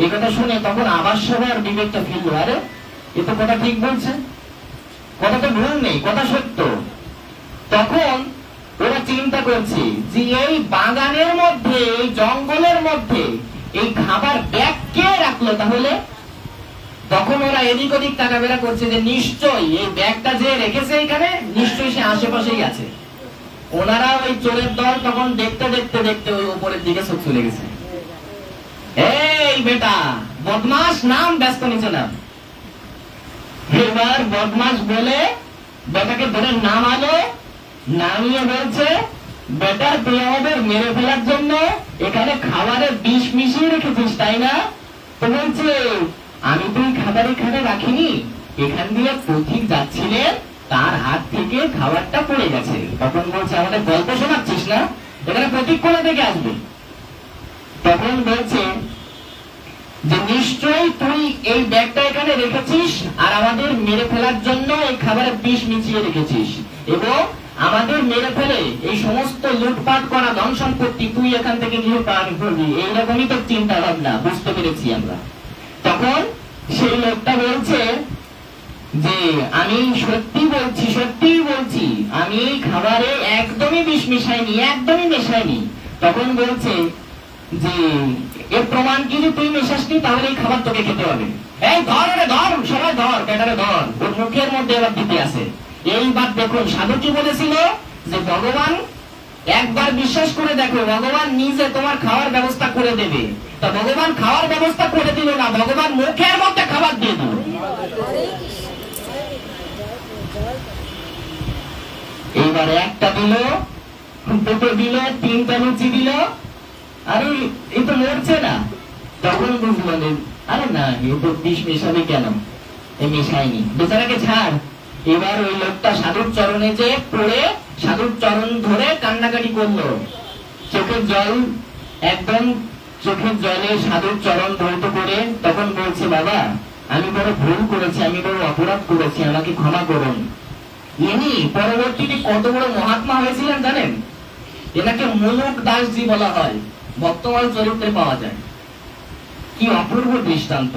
এই কথা শুনে তখন আবার সবার বিবেকটা ফিরল, আরে এ তো কথা ঠিক বলছে, কথা তো ভুল নেই, কথা সত্য। তখন ওরা চিন্তা করছে যে এই বাগানের মধ্যে, এই জঙ্গলের মধ্যে এই খাবার ব্যাগ কে রাখলো তাহলে? তখন ওরা এদিক ওদিক তাকাবেরা করছে যে নিশ্চয়ই এই ব্যাগটা যে রেখেছে এখানে নিশ্চয়ই সে আশেপাশেই আছে। ওনারা ওই চোরের দল তখন দেখতে দেখতে দেখতে ওই উপরের দিকে চোখ চলে গেছে। এই বেটা বদমাস, নাম, ব্যস্ত নিচে নাম। এবার বদমাস বলে বেটাকে ধরে নামালো, নামিয়ে বলছে বেটা তুই আমাদের মেরে ফেলার জন্য এখানে খাবারে বিষ মিশিয়ে রেখেছিস তাই না? তো বলছে আমি তুই খাবার এখানে রাখিনি, এখান দিয়ে পথিক যাচ্ছিলেন, তার হাত থেকে খাবারটা পড়ে গেছে। তখন বলছে আমাদের গল্প শোনাচ্ছিস না, এখানে পথিক কোথা থেকে আসবে? তখন বলছে যে নিশ্চয়ই তুই এই ব্যাগটা এখানে রেখেছিস আর আমাদের মেরে ফেলার জন্য এই খাবারে বিষ মিশিয়ে রেখেছিস, এবং আমাদের মেরে ফেলে এই সমস্ত লুটপাট করা ধন সম্পত্তি তুই এখান থেকে নিয়ে পান করবি, এইরকমই তো চিন্তা ভাবনা, বুঝতে পেরেছি আমরা। তখন সেই লোকটা বলছে যে আমি সত্যিই বলছি আমি এই খাবারে একদমই বিষ মিশাইনি, একদমই মেশাইনি। তখন বলছে যে এর প্রমাণ কি যে তুই মেশাসনি, তাহলে এই খাবার তোকে খেতে হবে। এই ধর, আরে ধর, সবাই ধর, পেটারে ধর, ওর মুখের মধ্যে এবার দিতে আছে। এইবার দেখুন সাধু কি বলেছিল যে ভগবান একবার বিশ্বাস করে দেখো, ভগবান নিজে তোমার খাওয়ার ব্যবস্থা করে দেবে। তা ভগবান খাওয়ার ব্যবস্থা করে দিল না, ভগবান মুখের মধ্যে খাবার দিয়ে দিল। এইবার একটা দিল, দুটো দিল, তিনটা লুচি দিল, আরে এই তো মরছে না। তখন বুঝলেন আরে না, এ তো বিষ মেশাবে কেন, এ মেশায়নি, বেচারাকে ছাড়। এবার ওই লোকটা সাধুর চরণে যে পড়ে সাধুর চরণ ধরে কান্নাকাটি করলো, চোখের জল একদম, চোখের জলে সাধুর চরণ ধরিত করে তখন বলছে বাবা আমি বড় ভুল করেছি, আমি বড় অপরাধ করেছি, আমাকে ক্ষমা করুন। ইনি পরবর্তীতে কত বড় মহাত্মা হয়েছিলেন জানেন? এনাকে মুলুক দাসজি বলা হয়, ভক্তমাল চরিত্রে পাওয়া যায়। কি অপূর্ব দৃষ্টান্ত!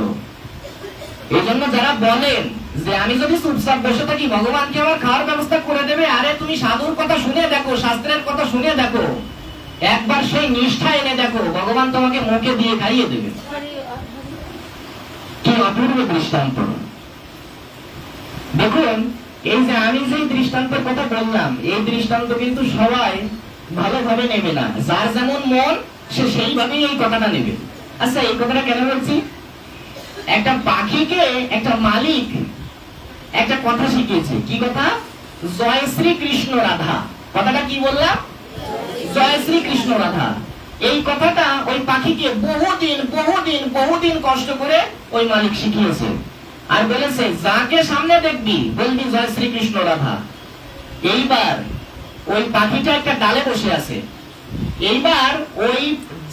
এই জন্য যারা বলেন যে আমি যদি চুপচাপ বসে থাকি ভগবান কি আমার খাওয়ার ব্যবস্থা করে দেবে, আরে তুমি সাধুর কথা শুনে দেখো, শাস্ত্রের কথা শুনে দেখো, একবার সেই নিষ্ঠা এনে দেখো, ভগবান তোমাকে মুখে দিয়ে খাইয়ে দেবে। কি অপূর্ব দৃষ্টান্ত! দেখুন এই যে আমি যে দৃষ্টান্তের কথা বললাম, এই দৃষ্টান্ত কিন্তু সবাই ভালোভাবে নেবে না, যার যেমন মন সে সেইভাবেই এই কথাটা নেবে। আচ্ছা এই কথাটা কেন বলছি? একটা পাখিকে একটা মালিক একটা কথা শিখিয়েছে, কি কথা? জয় শ্রী কৃষ্ণ রাধা। কথাটা কি বললাম? জয় শ্রী কৃষ্ণ রাধা। এই কথাটা ওই পাখিকে বহুদিন কষ্ট করে ওই মালিক শিখিয়েছে, আর বলেছে যাকে সামনে দেখবি বলবি জয় শ্রী কৃষ্ণ রাধা। এইবার ওই পাখিটা একটা ডালে বসে আছে, এইবার ওই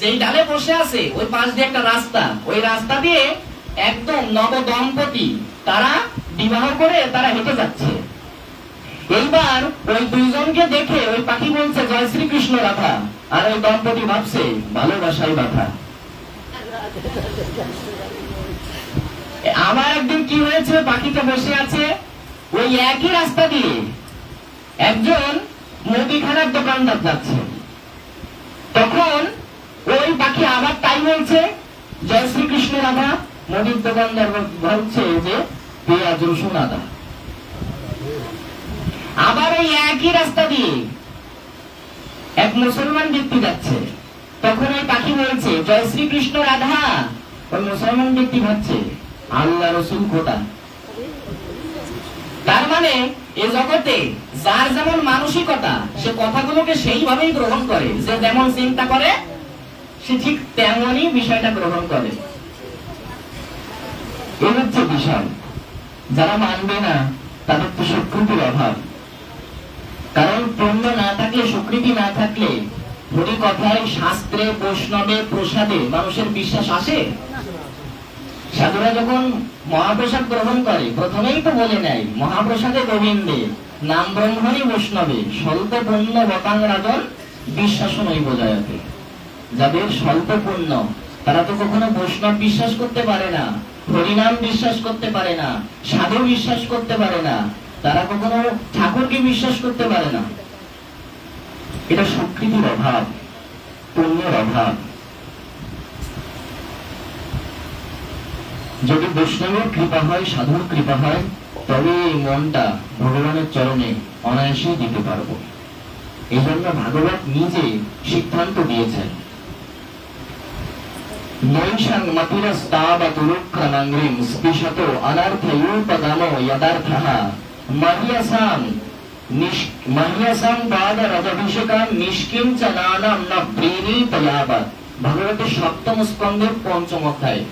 যেই ডালে বসে আছে ওই পাশ দিয়ে একটা রাস্তা, ওই রাস্তা দিয়ে একদম নব দম্পতি তারা বিবাহ করে তারা হেঁটে যাচ্ছে। এইবার ওই দুইজনকে দেখে ওই পাখি বলছে জয় শ্রী কৃষ্ণ রাধা, আর ওই দম্পতি ভাবছে ভালোবাসাই বাধা। আমার একদিন কি হয়েছে, পাখিটা বসে আছে ওই একই রাস্তা দিয়ে একজন মুদিখানার দোকানদার যাচ্ছে, তখন ওই পাখি আবার তাই বলছে জয় শ্রী কৃষ্ণ রাধা। মুদির দোকানদার বলছে যে পেঁয়াজ রসুন আদা। আবার ওই একই রাস্তা দিয়ে এক মুসলমান ব্যক্তি যাচ্ছে, তখন ওই পাখি বলছে জয় শ্রী কৃষ্ণ রাধা। ওই মুসলমান ব্যক্তি ভাবছে আল্লাহ রসুল কোথা। তার মানে এই জগতে যার যেমন মানসিকতা সে কথাগুলোকে সেইভাবেই গ্রহণ করে, যে যেমন চিন্তা করে সে ঠিক তেমনই বিষয়টা গ্রহণ করে। এই হচ্ছে বিষয়। যারা মানবে না তাদের তো স্বীকৃতির অভাব, কারণ পুণ্য না থাকলে, স্বীকৃতি না থাকলে হরি কথায়, শাস্ত্রে, বৈষ্ণবে, প্রসাদে মানুষের বিশ্বাস আসে? সাধুরা যখন মহাপ্রসাদ গ্রহণ করে প্রথমেই তো বলে নেয়, মহাপ্রসাদে গোবিন্দে নাম ব্রহ্মণী বৈষ্ণবে স্বল্প পুণ্য বতাং রাজন বিশ্বাস নই বোঝায়াতে। যাদের স্বল্প পুণ্য তারা তো কখনো বৈষ্ণব বিশ্বাস করতে পারে না, হরিনাম বিশ্বাস করতে পারে না, সাধু বিশ্বাস করতে পারে না, তারা কখনো ঠাকুরকে বিশ্বাস করতে পারে না। এটা স্বীকৃতির অভাব, পুণ্যের অভাব। যদি বৈষ্ণবের কৃপা হয়, সাধুর কৃপা হয়, তবে এই মনটা ভগবানের চরণে অনায়াসেই দিতে পারবো। এই জন্য ভাগবত নিজে সিদ্ধান্ত দিয়েছেন, নৈশাং মতিরস্তাবতুরুক্রমঙ্গিম স্পৃশত অনর্থয়ুপগমো যদার্থঃ মহ্যসাং পাদরজাভিষেকাম নিষ্কিঞ্চনানাম ন প্রেণীত যাবৎ। ভাগবতের সপ্তম স্কন্ধের পঞ্চম অধ্যায়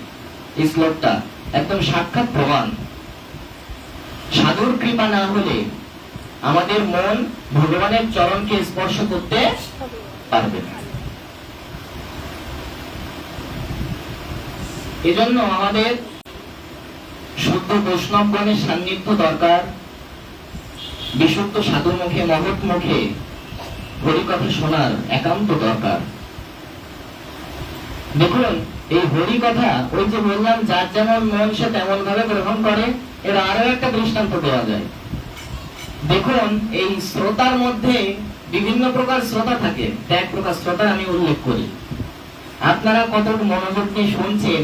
এই শ্লোকটা একদম সাক্ষাৎ প্রমাণ। সাধুর কৃপা না হলে আমাদের মন ভগবানের চরণকে স্পর্শ করতে পারবে না। এজন্য আমাদের শুদ্ধ বৈষ্ণবগণের সান্নিধ্য দরকার। বিশুদ্ধ সাধু মুখে, মহৎ মুখে হরি কথা শোনার একান্ত দরকার। দেখুন, এই হরি কথা, ওই যে বললাম যার যেমন মন সে তেমন ভাবে গ্রহণ করে, এর আরো একটা দৃষ্টান্ত দেওয়া যায়। দেখুন, এই শ্রোতার মধ্যে বিভিন্ন প্রকার শ্রোতা থাকে। এক প্রকার শ্রোতা আমি উল্লেখ করি, আপনারা কতটুকু মনোযোগ দিয়ে শুনছেন।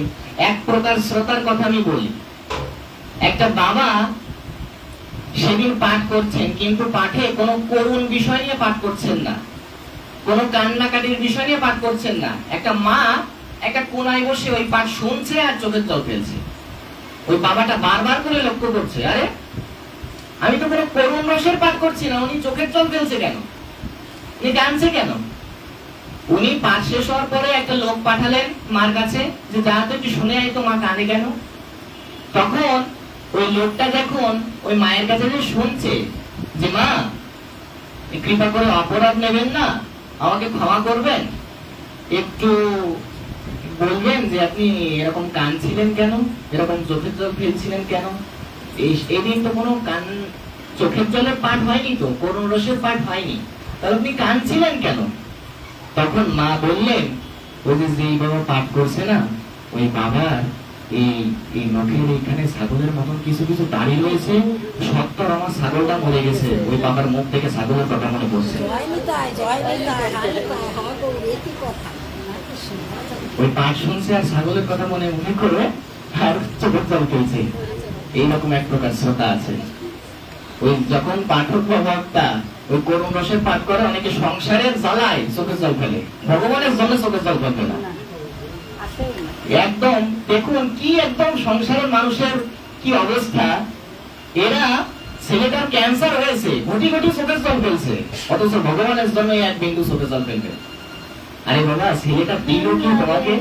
এক প্রকার শ্রোতার কথা আমি বলি। একটা বাবা সেদিন পাঠ করছেন, কিন্তু পাঠে কোনো করুণ বিষয় নিয়ে পাঠ করছেন না, কোনো কান্নাকাটির বিষয় নিয়ে পাঠ করছেন না। একটা মা একটা কোনায় বসে ওই পাঠ শুনছে আর চোখের জল ফেলছে। ওই বাবাটা বারবার করে লক্ষ্য করছে, আরে আমি তো কোনো করুণ রসের পাঠ করছি না, উনি চোখের জল ফেলছে কেন, উনি কাঁদছে কেন? উনি পাঠ শেষ হওয়ার পরে একটা লোক পাঠালেন মার কাছে, যে যা তো একটু শুনে আয় তো মা কাঁদে কেন। তখন ওই লোকটা যখন ওই মায়ের কাছে যে শুনছে যে মা কৃপা করে অপরাধ নেবেন না, আমাকে ক্ষমা করবেন, একটু বলবেন যে আপনি এরকম কাঁদছিলেন কেন, এরকম চোখের জল ফেলছিলেন কেন। এই দিন তো কোনো চোখের জলের পাঠ হয়নি, তো করুণ রসের পাঠ হয়নি, তাহলে আপনি কাঁদছিলেন কেন? তখন মা বললেন, ওই যে বাবা পাঠ করছে না, ওই বাবার এই নখের এইখানে ছাগলের মতন কিছু কিছু দাড়ি রয়েছে, সত্তর আমার ছাগলটা মরে গেছে, ওই বাবার মুখ থেকে ছাগলের কথা মনে পড়ছে। ওই পাঠ শুনছে আর ছাগলের কথা মনে মনে করে আর চোখের জল ফেলছে। এইরকম এক প্রকার শ্রোতা আছে। ওই যখন পাঠক বা বক্তা ওই করুণ রসের পাঠ করে, অনেকে সংসারের জ্বালায় চোখের জল ফেলে, ভগবানের জন্য চোখের জল ফেলবে না। একদম দেখুন কি একদম সংসারের মানুষের কি অবস্থা। এরা ছেলেটার ক্যান্সার হয়েছে, ঘটি ঘটি চোখের জল ফেলছে, অথচ ভগবানের জন্য এক বিন্দু চোখের জল ফেলবে। আরে বাবা, ছেলেটা দিল কি তোমাকে?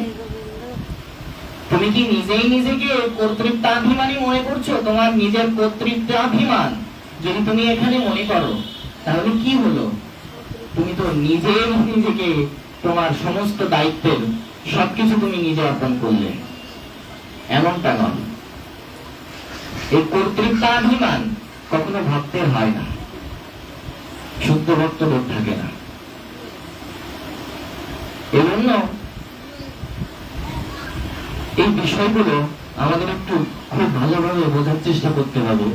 তুমি কি নিজেই নিজেকে কর্তৃত্বাভিমানী মনে করছো? তোমার নিজের কর্তৃত্বাভিমান যদি তুমি এখানে মনে করো, তাহলে কি হলো? তুমি তো নিজের নিজেকে তোমার সমস্ত দায়িত্বের সবকিছু তুমি নিজে অর্পণ করলে। এমনটা নয়। এই কর্তৃত্বাভিমান কখনো ভক্তের হয় না, শুদ্ধ ভক্ত লোক থাকে না। এজন্য এই বিষয়গুলো আমাদের একটু খুব ভালোভাবে বোঝার চেষ্টা করতে হবে।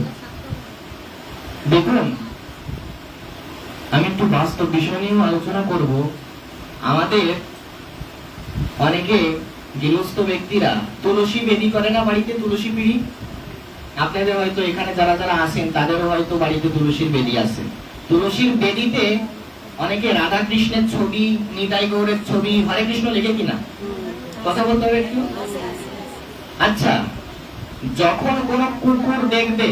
দেখুন, আমি একটু বাস্তব বিষয় নিয়েও আলোচনা করব। আমাদের অনেকে গৃহস্থ ব্যক্তিরা তুলসী বেদি করে না বাড়িতে, তুলসী পিড়ি। আপনাদের হয়তো এখানে যারা যারা আছেন তাদেরও হয়তো বাড়িতে তুলসীর বেদি আছে। তুলসীর বেদিতে অনেকে রাধা কৃষ্ণের ছবি, নিতাই গৌরের ছবি, হরে কৃষ্ণ লেখে কিনা? কথা বলতে হবে একটু। আচ্ছা, যখন কোন কুকুর দেখবে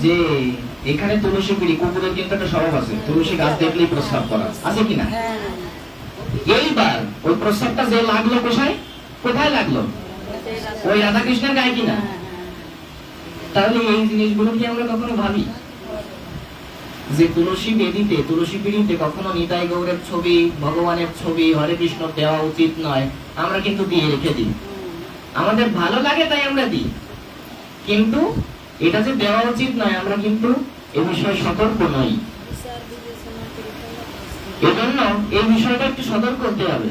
যে এখানে তুলসী পিড়ি, কুকুরের কিন্তু একটা স্বভাব আছে, তুলসী গাছ দেখলেই প্রস্রাব করা, আছে কিনা? এইবার ওই প্রস্তাবটা যে লাগলো কোথায় লাগলো? ওই রাধা কৃষ্ণের গায়ে কিনা? তাহলে এই জিনিসগুলো কি আমরা কখনো ভাবি যে তুলসী বেদিতে, তুলসী পিড়িতে কখনো নিতাই গৌরের ছবি, ভগবানের ছবি, হরে কৃষ্ণ দেওয়া উচিত নয়, আমরা কিন্তু দিয়ে রেখে দিই। আমাদের ভালো লাগে তাই আমরা দিই, কিন্তু এটা যে দেওয়া উচিত নয় আমরা কিন্তু এ বিষয়ে সতর্ক নই। এজন্য এই বিষয়টা একটু সতর্ক হতে হবে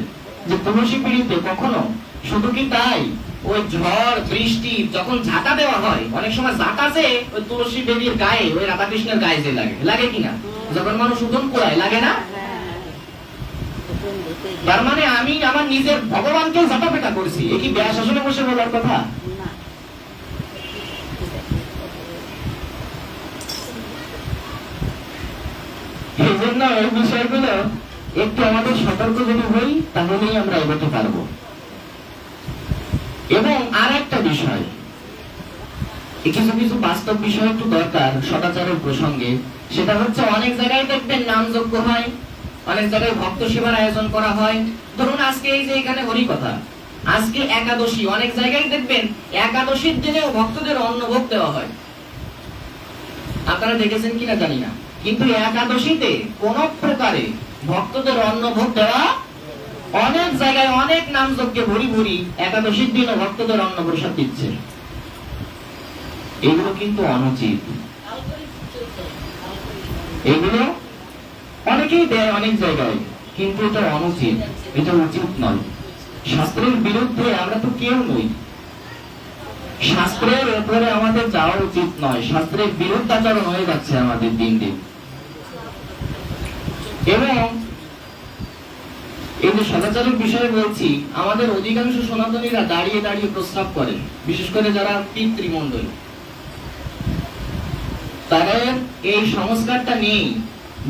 যে তুলসী পিড়িতে কখনো, শুধু কি তাই, ওই ঝড় বৃষ্টি যখন ঝাঁটা দেওয়া হয়, অনেক সময় ঝাঁটা যে ওই তুলসী বেদির গায়ে, ওই রাধাকৃষ্ণের গায়ে যে লাগে, লাগে কিনা? যখন মানুষ উদন করায়, লাগে না? তার মানে আমি আমার নিজের ভগবানকে ঝাঁটাপেটা করছি, এ কি ব্যাস আসনে বসে বলার কথা? এই জন্য এই বিষয়গুলো একটু আমাদের সতর্ক যদি হই তাহলেই আমরা এগোতে পারবো। এবং আর একটা বিষয়, কিছু কিছু বাস্তব বিষয় একটু দরকার সদাচারের প্রসঙ্গে, সেটা হচ্ছে অনেক জায়গায় দেখবেন নামযজ্ঞ হয়, অনেক জায়গায় ভক্ত সেবার আয়োজন করা হয়। ধরুন আজকে এই যে এখানে হরি কথা, আজকে একাদশী, অনেক জায়গায় দেখবেন একাদশীর দিনেও ভক্তদের অন্নভোগ দেওয়া হয়। আপনারা দেখেছেন কিনা জানি না, কিন্তু একাদশীতে কোন প্রকারে ভক্তদের অন্নভোগ দেওয়া, অনেক জায়গায় অনেক নামযজ্ঞে ভরি ভরি একাদশীর দিনও ভক্তদের অন্ন প্রসাদ দিচ্ছে। এগুলো কিন্তু অনুচিত, এগুলো অনেকেই দেয় অনেক জায়গায়, কিন্তু এটা অনুচিত, এটা উচিত নয়। শাস্ত্রের বিরুদ্ধে আমরা তো কেউ নই, শাস্ত্রের উপরে আমাদের যাওয়া উচিত নয়, শাস্ত্রের বিরুদ্ধাচরণ হয়ে যাচ্ছে আমাদের দিন দিন। এবং এই যে সদাচারের বিষয়ে বলছি, আমাদের অধিকাংশ সনাতনীরা দাঁড়িয়ে দাঁড়িয়ে প্রস্রাব করেন, বিশেষ করে যারা পিতৃমণ্ডল, তাদের এই সংস্কারটা নেই,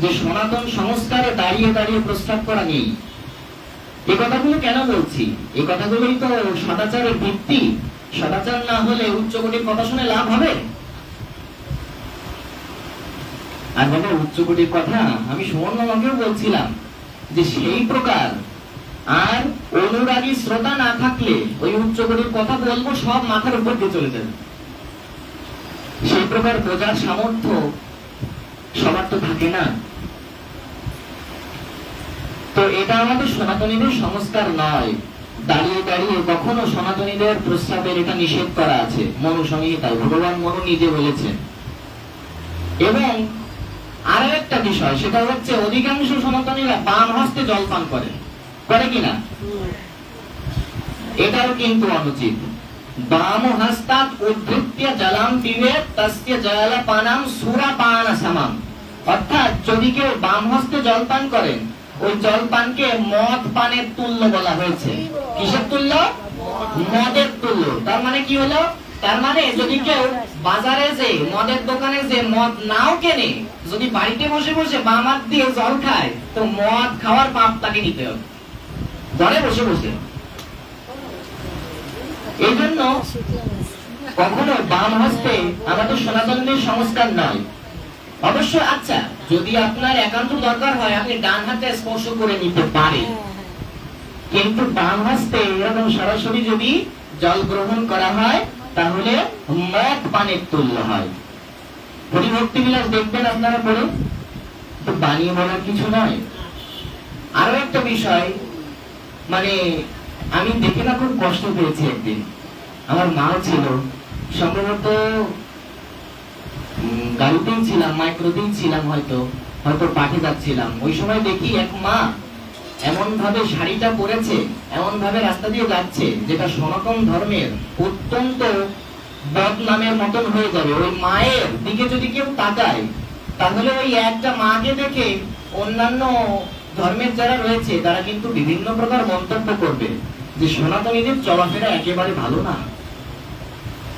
যে সনাতন সংস্কারে দাঁড়িয়ে দাঁড়িয়ে প্রস্রাব করা নেই। এই কথাগুলো কেন বলছি? এই কথাগুলোই তো সদাচারের ভিত্তি। সদাচার না হলে উচ্চকোটির কথা শুনে লাভ হবে? আর বাবা, উচ্চকোটির কথা আমি সুবর্ণমাকেও বলছিলাম যে সেই প্রকার আর অনুরাগী শ্রোতা না থাকলে ওই উচ্চকোটির কথা বলবো সব মাথার উপর দিয়ে চলে যাবে। সেই প্রকার বোঝার সামর্থ্য সবার তো থাকে না। তো এটা আমাদের সনাতনীদের সংস্কার নয়। দাঁড়িয়ে দাঁড়িয়ে কখনো সনাতনীদের প্রস্রাবের এটা নিষেধ করা আছে মনু সংহিতায়, ভগবান মনু নিজে বলেছেন। এবং আরো একটা বিষয়, সেটা হচ্ছে অধিকাংশ সনাতনীরা বাম হস্তে জল পান করে, করে কিনা? এটাও কিন্তু অনুচিত। বাম হস্তাৎ উদ্ধৃত্য জলাম পিবেৎ তস্য জলপানাম সুরাপান সমাম। অর্থাৎ যদি কেউ বাম হস্তে জল পান করেন, ওই জল পানকে মদ পানের তুল্য বলা হয়েছে। কিসের তুল্য? মদের তুল্য। তার মানে কি হলো? তার মানে যদি কেউ বাজারে যে মদের দোকানে যে মদ নাও কেনে, যদি বাড়িতে বসে বসে বাম হাত দিয়ে জল খায়, তো মদ খাওয়ার পাপ তাকে নিতে হবে ঘরে বসে বসে। এই জন্য কখনো বাম হস্তে আমাদের সনাতনদের সংস্কার নয়। অবশ্য আচ্ছা, যদি আপনার একান্ত দরকার হয় আপনি ডান হাতে স্পর্শ করে নিতে পারেন, কিন্তু বাম হস্তে এরকম সরাসরি যদি জল গ্রহণ করা হয় তাহলে মদ পানের তুল্য হয়। হরিভক্তি বিলাস দেখবেন আপনারা পড়ে, তো বানিয়ে বলার কিছু নয়। আরো একটা বিষয়, মানে আমি দেখে না খুব কষ্ট পেয়েছি একদিন। আমার মাও ছিল, সম্ভবত গাড়িতেই ছিলাম, মাইক্রোতেই ছিলাম, হয়তো পাঠে যাচ্ছিলাম। ওই সময় দেখি এক মা এমন ভাবে শাড়িটা পরেছে, এমন ভাবে রাস্তা দিয়ে যাচ্ছে, যেটা সনাতন ধর্মের অত্যন্ত বদনামের মতন হয়ে যাবে। ওই মায়ের দিকে যদি কেউ তাকায়, তাহলে ওই একটা মাকে দেখে অন্যান্য ধর্মের যারা রয়েছে তারা কিন্তু বিভিন্ন প্রকার মন্তব্য করবে যে সনাতনীদের চলাফেরা একেবারে ভালো না,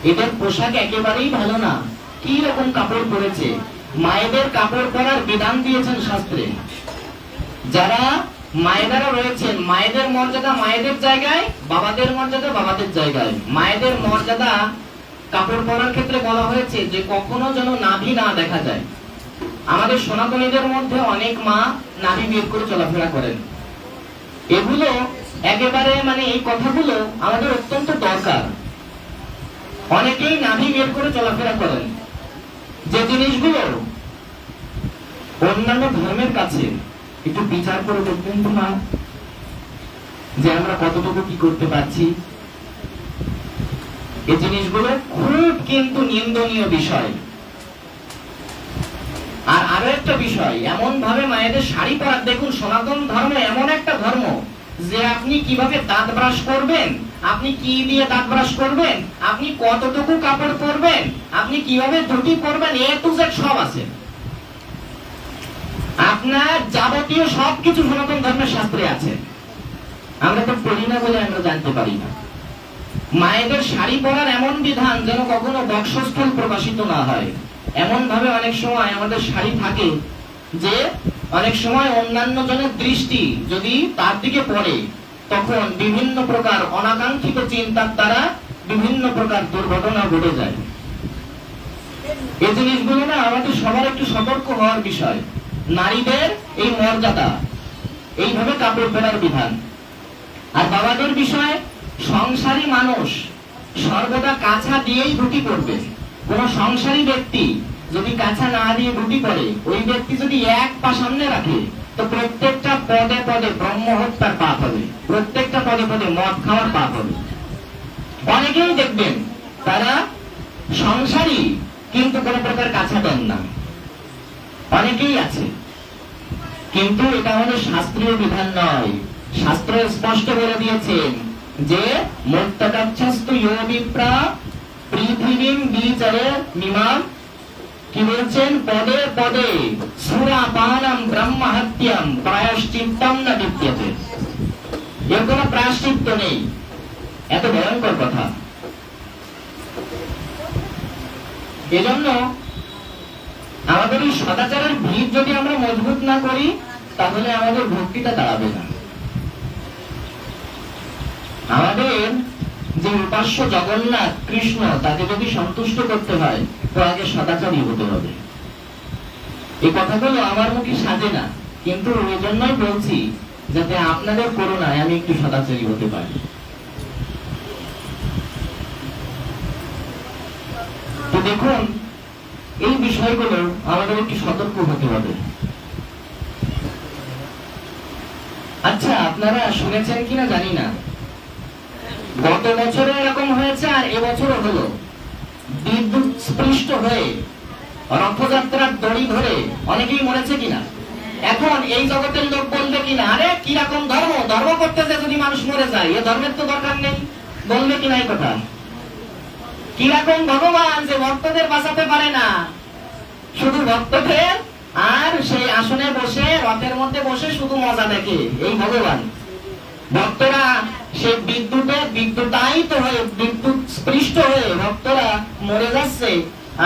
এদের পোশাক একেবারেই ভালো না, কি রকম কাপড় পরেছে। মায়েদের কাপড় পরার বিধান দিয়েছেন শাস্ত্রে। যারা মায়েরা রয়েছেন, মায়েদের মর্যাদা মায়েদের জায়গায়, বাবাদের মর্যাদা বাবাদের জায়গায়। মায়েদের মর্যাদা কাপড় পরার ক্ষেত্রে বলা হয়েছে যে কখনো যেন নাভি না দেখা যায়। আমাদের সনাতনীদের মধ্যে অনেক মা নাভি বের করে চলাফেরা করেন। এগুলো একেবারে মানে এই কথাগুলো আমাদের অত্যন্ত দরকার। অনেকেই নাভি বের করে চলাফেরা করেন, যে জিনিসগুলো অন্যান্য ধর্মের কাছে একটু বিচার করে দেখবেন তো না, যে আমরা কতটুকু কি করতে পারছি। এই জিনিসগুলো খুব কিন্তু নিন্দনীয় বিষয়। আর আরো একটা বিষয়, এমন ভাবে মায়েদের শাড়ি পরা, দেখুন সনাতন ধর্ম এমন একটা ধর্ম যে আপনি কিভাবে দাঁত ব্রাশ করবেন, আপনি কি দিয়ে দাঁত ব্রাশ করবেন, আপনি কতটুকু কাপড় পরবেন, আপনি কিভাবে ধুতি পরবেন, এ টু জেড সব আছে। আপনার যাবতীয় সবকিছু সনাতন ধর্মের শাস্ত্রে আছে। আমরা তো পড়ি না বলে আমরা জানতে পারি না। মায়েদের শাড়ি পরার এমন বিধান যেন কখনো বক্ষস্থল প্রকাশিত না হয়, এমন ভাবে অনেক সময় আমাদের শাড়ি থাকে যে অনেক সময় অন্যান্য জনের দৃষ্টি যদি তার দিকে পড়ে, তখন বিভিন্ন প্রকার অনাকাঙ্ক্ষিত চিন্তার দ্বারা বিভিন্ন প্রকার দুর্ঘটনা ঘটে যায়। এই জিনিসগুলো না আমাদের সবার একটু সতর্ক হওয়ার বিষয়। নারীদের এই মর্যাদা, এইভাবে কাপড় পরার বিধান। আর বাবাদের বিষয়, সংসারী মানুষ সর্বদা কাছা দিয়েই ধুতি পরবে। কোন সংসারী ব্যক্তি যদি কাছা না দিয়ে ধুতি পরে, ওই ব্যক্তি যদি এক পা সামনে রাখে, তো প্রত্যেকটা পদে পদে ব্রহ্ম হত্যার পাপ হবে, প্রত্যেকটা পদে পদে মদ খাওয়ার পাপ হবে। অনেকেই দেখবেন তারা সংসারী কিন্তু কোন প্রকার কাছা দেন না, অনেকেই আছে। কিন্তু এটা আমাদের শাস্ত্রীয় বিধান নয়। শাস্ত্র স্পষ্ট বলে দিয়েছেন যে মুক্তকাচ্ছস্তু ইয়ো বিপ্রা পৃথিবীম বিচরে মিমাম, কি বলছেন, পদে পদে সুরাপানম ব্রহ্মহত্যাম প্রায়শ্চিত্তম না বিদ্যতে। এর কোনো প্রায়শ্চিত্ত নেই। এত ভয়ঙ্কর কথা। এজন্য আমাদের এই সদাচারের ভিত যদি আমরা মজবুত না করি, তাহলে আমাদের ভক্তিটা দাঁড়াবে না। আমাদের যে উপাস্য জগন্নাথ কৃষ্ণ, তাকে যদি সন্তুষ্ট করতে হয়, তো আগে সদাচারী হতে হবে। এই কথাগুলো আমার মুখে সাজে না, কিন্তু এই জন্যই বলছি যাতে আপনাদের করুণায় আমি একটু সদাচারী হতে পারি। তো দেখুন, এই বিষয়গুলো আমাদের একটু সতর্ক হতে হবে। আচ্ছা, আপনারা শুনেছেন কিনা জানি না, গত বছরে এরকম হয়েছে আর এবছরও হলো। বিদ্যুৎ স্পৃষ্ট হয়ে রথযাত্রার দড়ি ধরে অনেকেই মরেছে কিনা। এখন এই জগতের লোক বলবে কিনা, আরে কিরকম ধর্ম, ধর্ম করতেছে যদি মানুষ মরে যায়, এ ধর্মের তো দরকার নেই, বলবে কিনা এই কথা। কিরকম ভগবান যে ভক্তদের বাঁচাতে পারে না, শুধু ভক্তদের আর সেই আসনে বসে রথের মধ্যে বসে শুধু মজা দেখে, এই ভগবান। ভক্তরা সে বিদ্যুতায়িত হয়ে, বিদ্যুৎ স্পৃষ্ট হয়ে ভক্তরা মরে যাচ্ছে,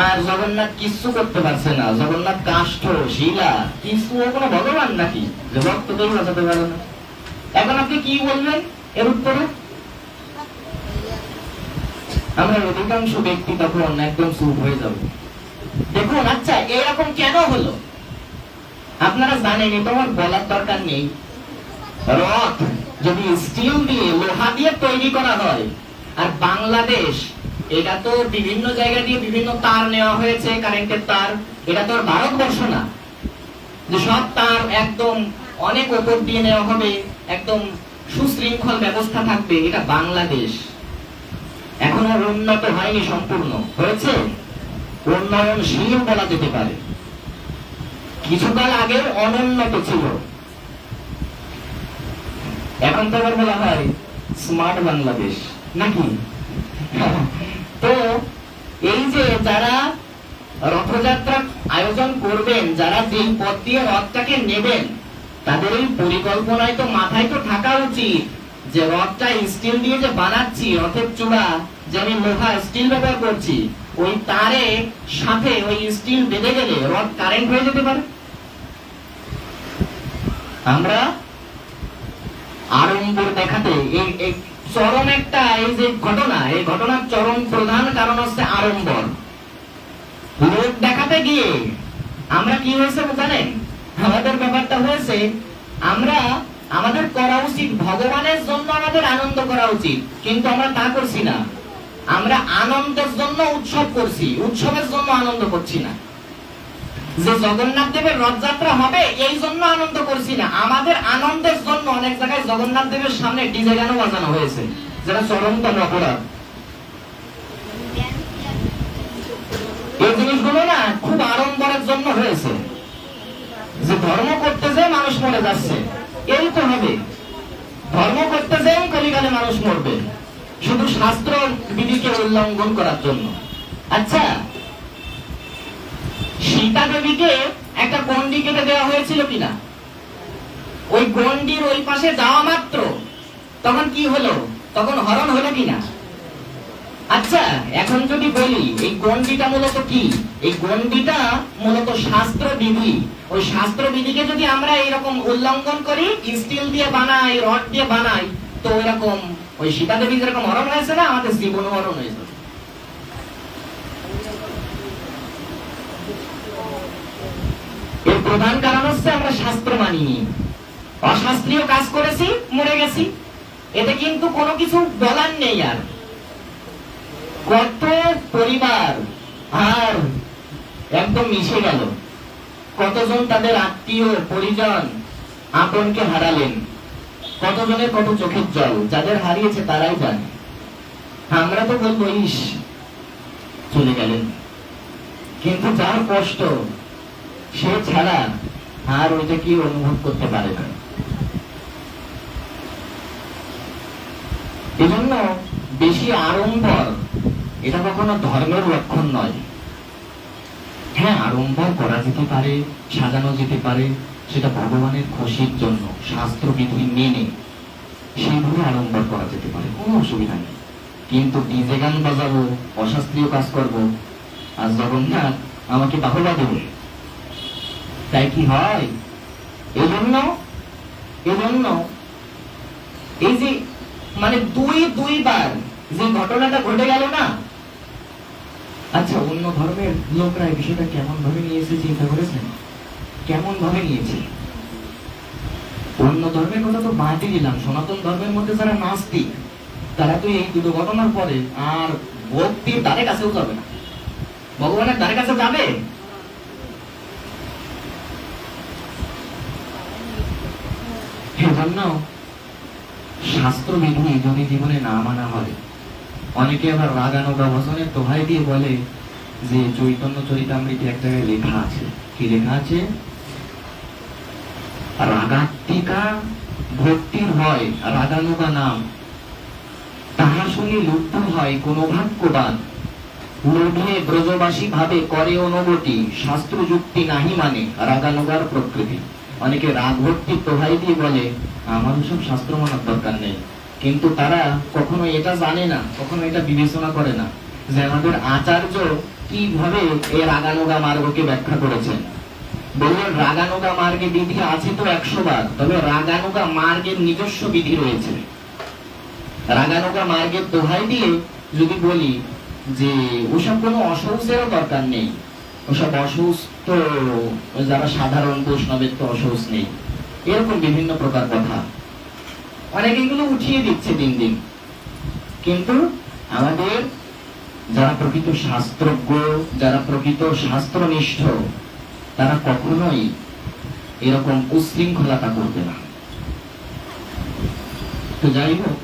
আর জগন্নাথ কিছু করতে পারছে না। জগন্নাথ কাষ্ঠ শিলা কিছু, কোনো ভগবান নাকি যে ভক্তদের বাঁচাতে পারে না? এখন আপনি কি বলবেন এর উত্তরে? আমরা অধিকাংশ ব্যক্তি তখন একদম চুপ হয়ে যাব। দেখুন, আচ্ছা এরকম কেন হলো আপনারা জানেন, এটা আমার বলার দরকার নেই। রথ যদি স্টিল দিয়ে, লোহা দিয়ে তৈরি করা হয়, আর বাংলাদেশ, এটা তো বিভিন্ন জায়গা দিয়ে বিভিন্ন তার নেওয়া হয়েছে, কারেন্টের তার। এটা তো আর ভারতবর্ষ না যে সব তার একদম অনেক উপর দিয়ে নেওয়া হবে, একদম সুশৃঙ্খল ব্যবস্থা থাকবে। এটা বাংলাদেশ এখনো উন্নত হয়নি, সম্পূর্ণ হয়েছে, উন্নয়নশীল বলা যেতে পারে। কিছুকাল আগে অনুন্নত ছিল, এখন তো আবার বলা হয় স্মার্ট বাংলাদেশ নাকি। তো এই যে যারা রথযাত্রা আয়োজন করবেন, যারা যেই পথ দিয়ে রথটাকে নেবেন, তাদের এই পরিকল্পনায় তো মাথায় তো থাকা উচিত যে রথটা স্টিল দিয়ে যে বানাচ্ছি, রথের চূড়া যে আমি লোহা স্টিল ব্যবহার করছি, ওই তারে সাথে ওই স্টিল বেঁধে গেলে রথ কারেন্ট হয়ে যেতে পারে। আমরা আড়ম্বর দেখাতে এই চরম একটা, এই যে ঘটনা, এই ঘটনার চরম প্রধান কারণ হচ্ছে আড়ম্বর। লোক দেখাতে গিয়ে আমরা কি হয়েছে জানেন, আমাদের ব্যাপারটা হয়েছে, আমরা আমাদের করা উচিত ভগবানের জন্য আমাদের আনন্দ করা উচিত, কিন্তু আমরা তা করছি না। আমরা আনন্দের জন্য উৎসব করছি, উৎসবের জন্য আনন্দ করছি না। যে জগন্নাথ দেবের রথযাত্রা হবে এই জন্য আনন্দ করছি না, আমাদের আনন্দের জন্য অনেক জায়গায় জগন্নাথ দেবের সামনে ডিজে গানও বাজানো হয়েছে, যেটা চরমতম অপরাধ। এই জিনিসগুলো না খুব আড়ম্বরের জন্য হয়েছে, যে ধর্ম করতে যে মানুষ মরে যাচ্ছে, এই তো হবে, ধর্ম করতে যেই কলিকালে মানুষ মরবে, শুধু শাস্ত্র বিধিকে উল্লঙ্ঘন করার জন্য। আচ্ছা, সীতা দেবীকে একটা গন্ডি কেটে দেওয়া হয়েছিল কিনা? ওই গন্ডির ওই পাশে যাওয়া মাত্র তখন কি হলো? তখন হরণ হলো কিনা? আচ্ছা, এখন যদি বলি এই গন্ডিটা মূলত কি, এই গন্ডিটা মূলত শাস্ত্র বিধি। ওই শাস্ত্র বিধিকে যদি আমরা এরকম উল্লঙ্ঘন করি, স্টিল দিয়ে বানাই, রড দিয়ে বানাই, তো এরকম ওই সীতা দেবী যেরকম হরণ হয়েছে না, আমাদের জীবনও হরণ হয়েছে। এর প্রধান কারণ হচ্ছে আমরা শাস্ত্র মানিনি, অশাস্ত্রীয় কাজ করেছি, মরে গেছি। এতে কিন্তু কোনো কিছু বলার নেই। আর কত পরিবার আর একদম মিশে গেল, কতজন তাদের আত্মীয় পরিজন আপনকে হারালেন, কতজনের কত চোখের জল, যাদের হারিয়েছে তারাই জানে। আমরা তো বলবো ইস চলে গেলেন, কিন্তু যার কষ্ট সে ছাড়া আর ওইটা কি অনুভব করতে পারে না। এজন্য বেশি আড়ম্বর এটা কখনো ধর্মের লক্ষণ নয়। হ্যাঁ, আড়ম্বর করা যেতে পারে, সাজানো যেতে পারে, সেটা ভগবানের খুশির জন্য শাস্ত্র বিধি মেনে সেইভাবে আড়ম্বর করা যেতে পারে, কোনো অসুবিধা নেই। কিন্তু ডিজে গান বাজাবো, অশাস্ত্রীয় কাজ করব, আর জগন্নাথ আমাকে বাহবা দেবে, তাই কি হয়? এজন্য এই যে মানে দুইবার যে ঘটনাটা ঘটে গেল না, আচ্ছা অন্য ধর্মের লোকরা এই বিষয়টা কেমন ভাবে নিয়েছে চিন্তা করেছেন? কেমন ভাবে নিয়েছে? অন্য ধর্মের কথা তো বাদই দিলাম, সনাতন ধর্মের মধ্যে যারা নাস্তিক তারা তো এই দুটো ঘটনার পরে আর ভক্তির দ্বারে কাছেও যাবে না, ভগবানের দ্বারে কাছে যাবে? এজন্য শাস্ত্র বিধি যদি জীবনে না মানা হয়, অনেকে আবার রাগানুগা ভজনের দোহাই দিয়ে বলে যে চৈতন্য চরিতামৃতে এক জায়গায় লেখা আছে, কি লেখা আছে? রাগাত্মিকা ভক্তির হয় রাগানুগা নাম, তাহা শুনি লুব্ধ হয় কোন ভাগ্যবান, লোভে ব্রজবাসী ভাবে করে অনুগতি, শাস্ত্র যুক্তি নাহি মানে রাগানুগার প্রকৃতি। অনেকে রাগ ভক্তির দোহাই দিয়ে বলে আমার সব শাস্ত্র মানার দরকার নেই, কিন্তু তারা কখনো এটা জানে না, কখনো এটা বিবেচনা করে না যে আমাদের আচার্য কিভাবে এই রাগানুগা মার্গকে ব্যাখ্যা করেছেন। বললেন রাগানুগা মার্গে বিধি আছে তো 100 বার, তবে রাগানুগা মার্গের নিজস্ব বিধি রয়েছে। রাগানুগা মার্গের দোহাই দিয়ে যদি বলি যে ওসব কোনো অসৌচেরও দরকার নেই, ওসব অসুস্থ যারা সাধারণ বৈষ্ণবের তো অসৌচ নেই, এরকম বিভিন্ন প্রকার কথা অনেকে এগুলো উঠিয়ে দিচ্ছে দিন দিন। কিন্তু আমাদের যারা প্রকৃত শাস্ত্রজ্ঞ, যারা প্রকৃত শাস্ত্রনিষ্ঠ, তারা কখনোই এরকম উশৃঙ্খলতা করবে না। তো যাই হোক,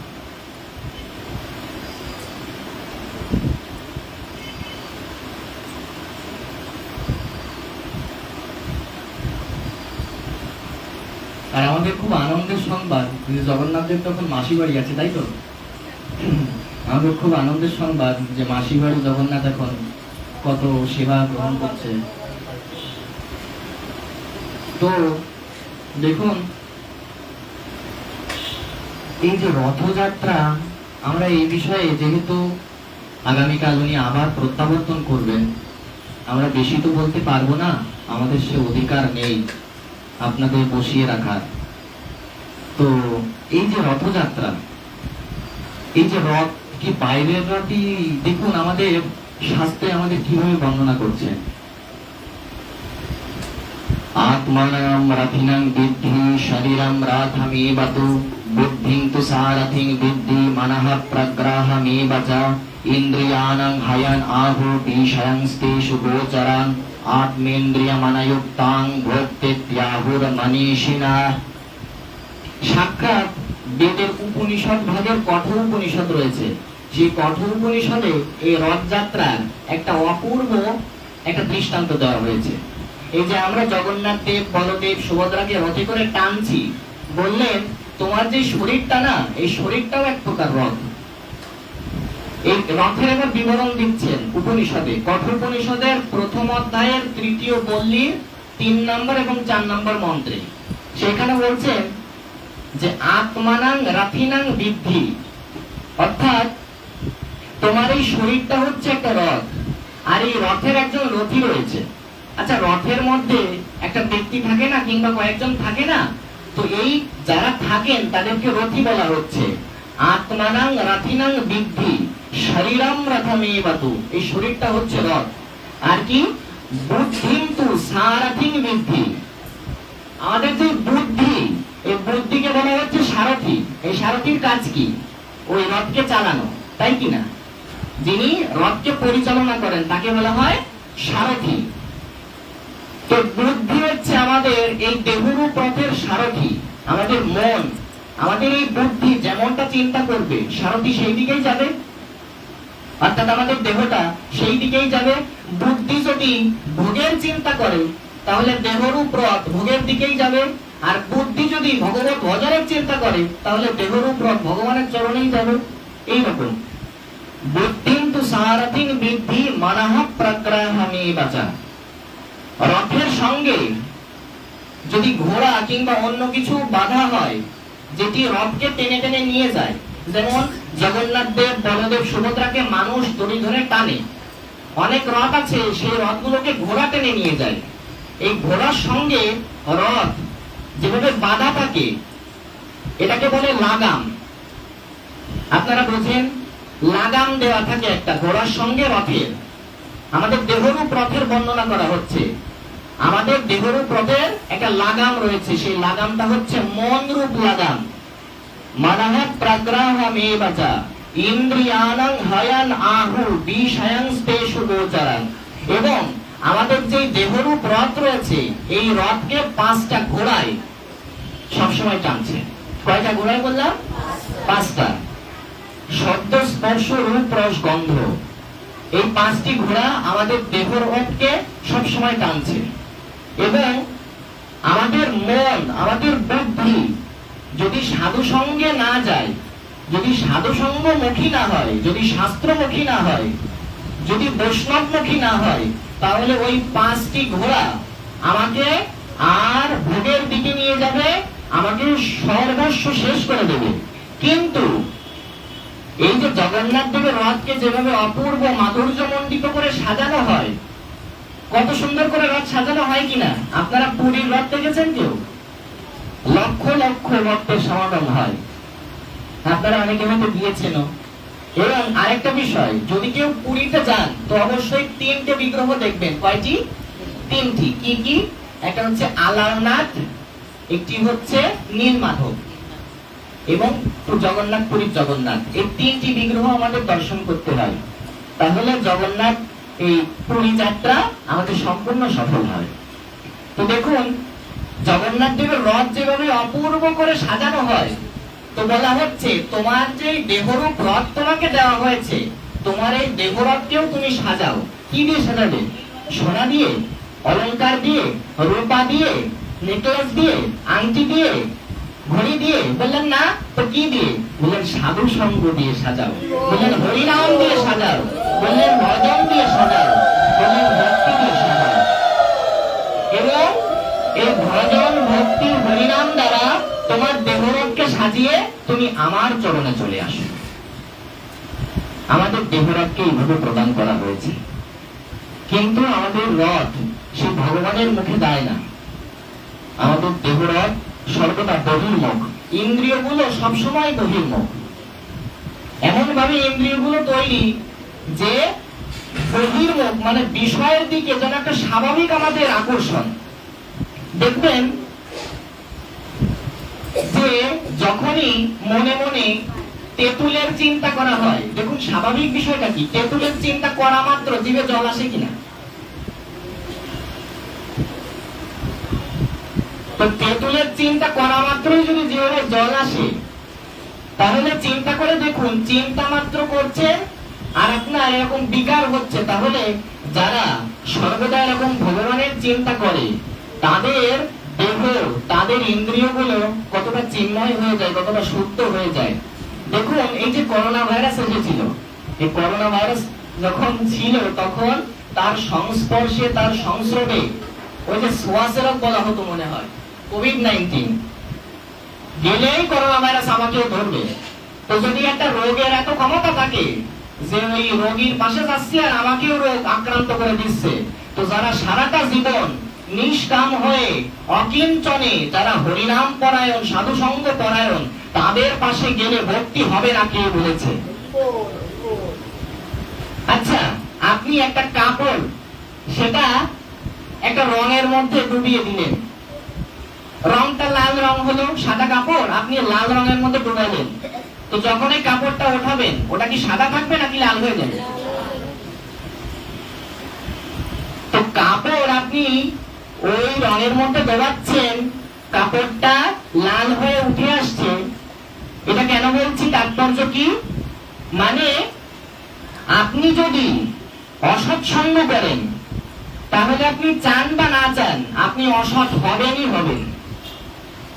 আর আমাদের খুব আনন্দের সংবাদ যে জগন্নাথের তখন মাসি বাড়ি আছে, তাই তো? আমাদের খুব আনন্দের সংবাদ যে মাসি বাড়ি জগন্নাথ এখন কত সেবা গ্রহণ করছে। তো দেখুন, এই যে রথযাত্রা, আমরা এই বিষয়ে যেহেতু আগামীকাল উনি আবার প্রত্যাবর্তন করবেন, আমরা বেশি তো বলতে পারবো না, আমাদের সে অধিকার নেই আপনাদের বসিয়ে রাখার। তো এই যে রথযাত্রা, এই যে রথ কি বাইরের রথই, দেখুন আমাদের শাস্ত্রে আমাদের কিভাবে বর্ণনা করছেন। আত্মানাম রাথিনাং বিদ্ধি শরীরম রাথমেবতু বুদ্ধিং তু সারথিং বিদ্ধি মনঃ প্রগ্রাহমেব চ ইন্দ্রিয়ানাং হায়ান আহু বিষয়াংস্তেষু গোচরাং আত্মেন্দ্রিয়মনযুক্তাং ভোক্তেত্যাহুর মনীষিণা। সাক্ষাৎ বেদের উপনিষদ ভাগের কঠোর উপনিষদ রয়েছে, সেই কঠোর উপনিষদে এই রথযাত্রার একটা অপূর্ব একটা দৃষ্টান্ত দেওয়া হয়েছে। এই যে আমরা জগন্নাথ দেব, বলদেব, সুভদ্রাকে রথে করে টানছি, বললেন তোমার যে শরীরটা না, এই শরীরটাও এক প্রকার রথ। এই রথের এবার বিবরণ দিচ্ছেন উপনিষদে, কঠোর উপনিষদের প্রথম অধ্যায়ের 3য় পল্লীর 3 নম্বর এবং 4 নম্বর মন্ত্রে সেখানে বলছেন যে আত্মানাং রাথিনাং বিদ্ধি, অর্থাৎ তোমার এই শরীরটা হচ্ছে একটা রথ, আর এই রথের একজন রথী রয়েছে। আচ্ছা, রথের মধ্যে একটা ব্যক্তি থাকে না, কিংবা কয়েকজন থাকে না, তো এই যারা থাকেন তাদেরকে রথী বলা হচ্ছে। আত্মানাং রাথিনাং বিদ্ধি শরীরম রথমেবাতু, এই শরীরটা হচ্ছে রথ। আর কি বুদ্ধিন্তু সারথিং বিদ্ধি, আমাদের যে বুদ্ধি, এই বুদ্ধিকে বলা হচ্ছে সারথি। এই সারথির কাজ কি? ওই রথকে চালানো, তাই কি না? যিনি রথকে পরিচালনা করেন তাকে বলা হয় সারথি। তো বুদ্ধি হচ্ছে আমাদের এই দেহরূপ রথের সারথি, আমাদের মন, আমাদের এই বুদ্ধি যেমনটা চিন্তা করবে সারথি সেই দিকেই যাবে, অর্থাৎ আমাদের দেহটা সেই দিকেই যাবে। বুদ্ধি যদি ভোগের চিন্তা করে তাহলে দেহরূপ রথ ভোগের দিকেই যাবে, আর বুদ্ধি যদি ভগবত ভজনের চিন্তা করে তাহলে দেহরূপ রথ ভগবানের চরণেই যাবে। এইরকম বুদ্ধিন্তু সারথিং বিদ্ধি মনঃ প্রগ্রহমেবাচা। রথের সঙ্গে যদি ঘোড়া কিংবা অন্য কিছু বাধা হয় যেটি রথকে টেনে টেনে নিয়ে যায়, যেমন জগন্নাথ দেব, বলদেব, সুভদ্রাকে মানুষ দড়ি ধরে টানে, অনেক রথ আছে সেই রথগুলোকে ঘোড়া টেনে নিয়ে যায়। এই ঘোড়ার সঙ্গে রথ যেভাবে বাধা থাকে এটাকে বলে লাগাম। আপনারা বোঝেন, লাগাম দেওয়া থাকে একটা ঘোড়ার সঙ্গে রথের। আমাদের দেহরূপ রথের বর্ণনা করা হচ্ছে, আমাদের দেহরূপ রথের একটা লাগাম রয়েছে, সেই লাগামটা হচ্ছে মন রূপ লাগাম। মনঃ প্রগ্রহমেবাচা ইন্দ্রিয়ানাং হায়ান আহু বিষয়াংস্তেষু গোচরাং। এবং আমাদের যে দেহরূপ রথ রয়েছে এই রথকে 5টা ঘোড়ায় সবসময় টানছে। কয়টা ঘোড়ায় বললাম? 5টা। শব্দ, স্পর্শ, রূপ, রস, গন্ধ, এই 5টি ঘোড়া আমাদের দেহরথকে সবসময় টানছে। এবং আমাদের মন, আমাদের বুদ্ধি যদি সাধু সঙ্গে না যায়, যদি সাধু সঙ্গমুখী না হয়, যদি শাস্ত্রমুখী না হয়, যদি বৈষ্ণবমুখী না হয়, তাহলে ওই 5টি ঘোড়া আমাকে আর ভোগের দিকে নিয়ে যাবে, আমাকে সর্বস্ব শেষ করে দেবে। কিন্তু এই যে জগন্নাথ দেবের রথকে যেভাবে অপূর্ব মাধুর্যমণ্ডিত করে সাজানো হয়, কত সুন্দর করে রথ সাজানো হয় কিনা? আপনারা পুরীর রথ দেখেছেন কেউ? লক্ষ লক্ষ ভক্তের সমাগম হয়, আপনারা অনেকে হয়তো গিয়েছেন। এবং আরেকটা বিষয়, যদি কেউ পুরীতে যান তো অবশ্যই 3টে বিগ্রহ দেখবেন। কয়টি? 3টি। কি কি? একটা হচ্ছে আলারনাথ, একটি হচ্ছে নীলমাধব, এবং জগন্নাথ, পুরীর জগন্নাথ। এই 3টি বিগ্রহ আমাদের দর্শন করতে হয়, তাহলে জগন্নাথ এই পুরী যাত্রা আমাদের সম্পূর্ণ সফল হয়। তো দেখুন, জগন্নাথ দেবের রথ যেভাবে অপূর্ব করে সাজানো হয়, তো বলা হচ্ছে তোমার যে দেহরূপ রথ তোমাকে দেওয়া হয়েছে, তোমার এই দেহরথকেও তুমি সাজাও। কি দিয়ে সাজাবে? সোনা দিয়ে, অলংকার দিয়ে, রূপা দিয়ে, নেকলেস দিয়ে, আংটি দিয়ে, ঘড়ি দিয়ে? বললেন না, তো কি দিয়ে? বললেন সাধু সঙ্গ দিয়ে সাজাও, বললেন হরিনাম দিয়ে সাজাও, বললেন ভজন দিয়ে সাজাও, বললেন ভক্তি দিয়ে সাজাও। এবং এই ভজন, ভক্তি, হরিনাম দ্বারা তোমার দেহরথকে সাজিয়ে তুমি আমার চরণে চলে আসো। আমাদের দেহরথকে এইভাবে প্রদান করা হয়েছে, কিন্তু আমাদের রথ সে ভগবানের মুখে দেয় না। আমাদের দেহরথ সর্বদা বহির্মুখ, ইন্দ্রিয়গুলো সবসময় বহির্মুখ। এমন ভাবে ইন্দ্রিয়গুলো তৈরি যে বহির্মুখ, মানে বিষয়ের দিকে যেন একটা স্বাভাবিক আমাদের আকর্ষণ। দেখবেন যে যখনই মনে মনে তেঁতুলের চিন্তা করা হয়, দেখুন স্বাভাবিক বিষয়টা কি, তেঁতুলের চিন্তা করা মাত্র জিভে জল আসে কিনা? তো তেঁতুলের চিন্তা করা মাত্রই যদি জিভে জল আসে, তাহলে চিন্তা করে দেখুন, চিন্তা মাত্র করছে আর আপনার এরকম বিকার হচ্ছে। তাহলে যারা সর্বদা এরকম ভগবানের চিন্তা করে, তাদের দেহ, তাদের ইন্দ্রিয়গুলো কতটা চিন্ময় হয়ে যায়, কতটা শুদ্ধ হয়ে যায়। দেখুন এই যে করোনা ভাইরাস এসেছিল, এই করোনা ভাইরাস যখন ছিল তখন তার সংস্পর্শে, তার সংস্রবে ওই যে শ্বাস রোগ বলা হতো মনে হয়, কোভিড-19 গেলেই করোনা ভাইরাস আমাকেও ধরবে। তো যদি একটা রোগের এত ক্ষমতা থাকে যে ওই রোগীর পাশে যাচ্ছে আর আমাকেও রোগ আক্রান্ত করে দিচ্ছে, তো যারা সারাটা জীবন নিষ্কাম হয়ে অকিঞ্চনে, যারা হরিনাম পরায়ণ, সাধু সঙ্গ পরায়ণ, তাদের পাশে গেলে ভক্তি হবে না, কে বলেছে? আচ্ছা, আপনি একটা কাপড়, সেটা একটা রঙের মধ্যে ডুবিয়ে দিলেন, রংটা লাল রং হলো, সাদা কাপড় আপনি লাল রঙের মধ্যে ডুবাইলেন, তো যখন এই কাপড়টা ওঠাবেন, ওটা কি সাদা থাকবে নাকি লাল হয়ে যাবে? তো কাপড় আপনি ওই রঙের মধ্যে ডোবাচ্ছেন, কাপড়টা লাল হয়ে উঠে আসছে। এটা কেন বলছি, তাৎপর্য কি? মানে আপনি যদি অসৎ সঙ্গ করেন, তাহলে আপনি চান বা না চান, আপনি অসৎ হবেনই হবেন,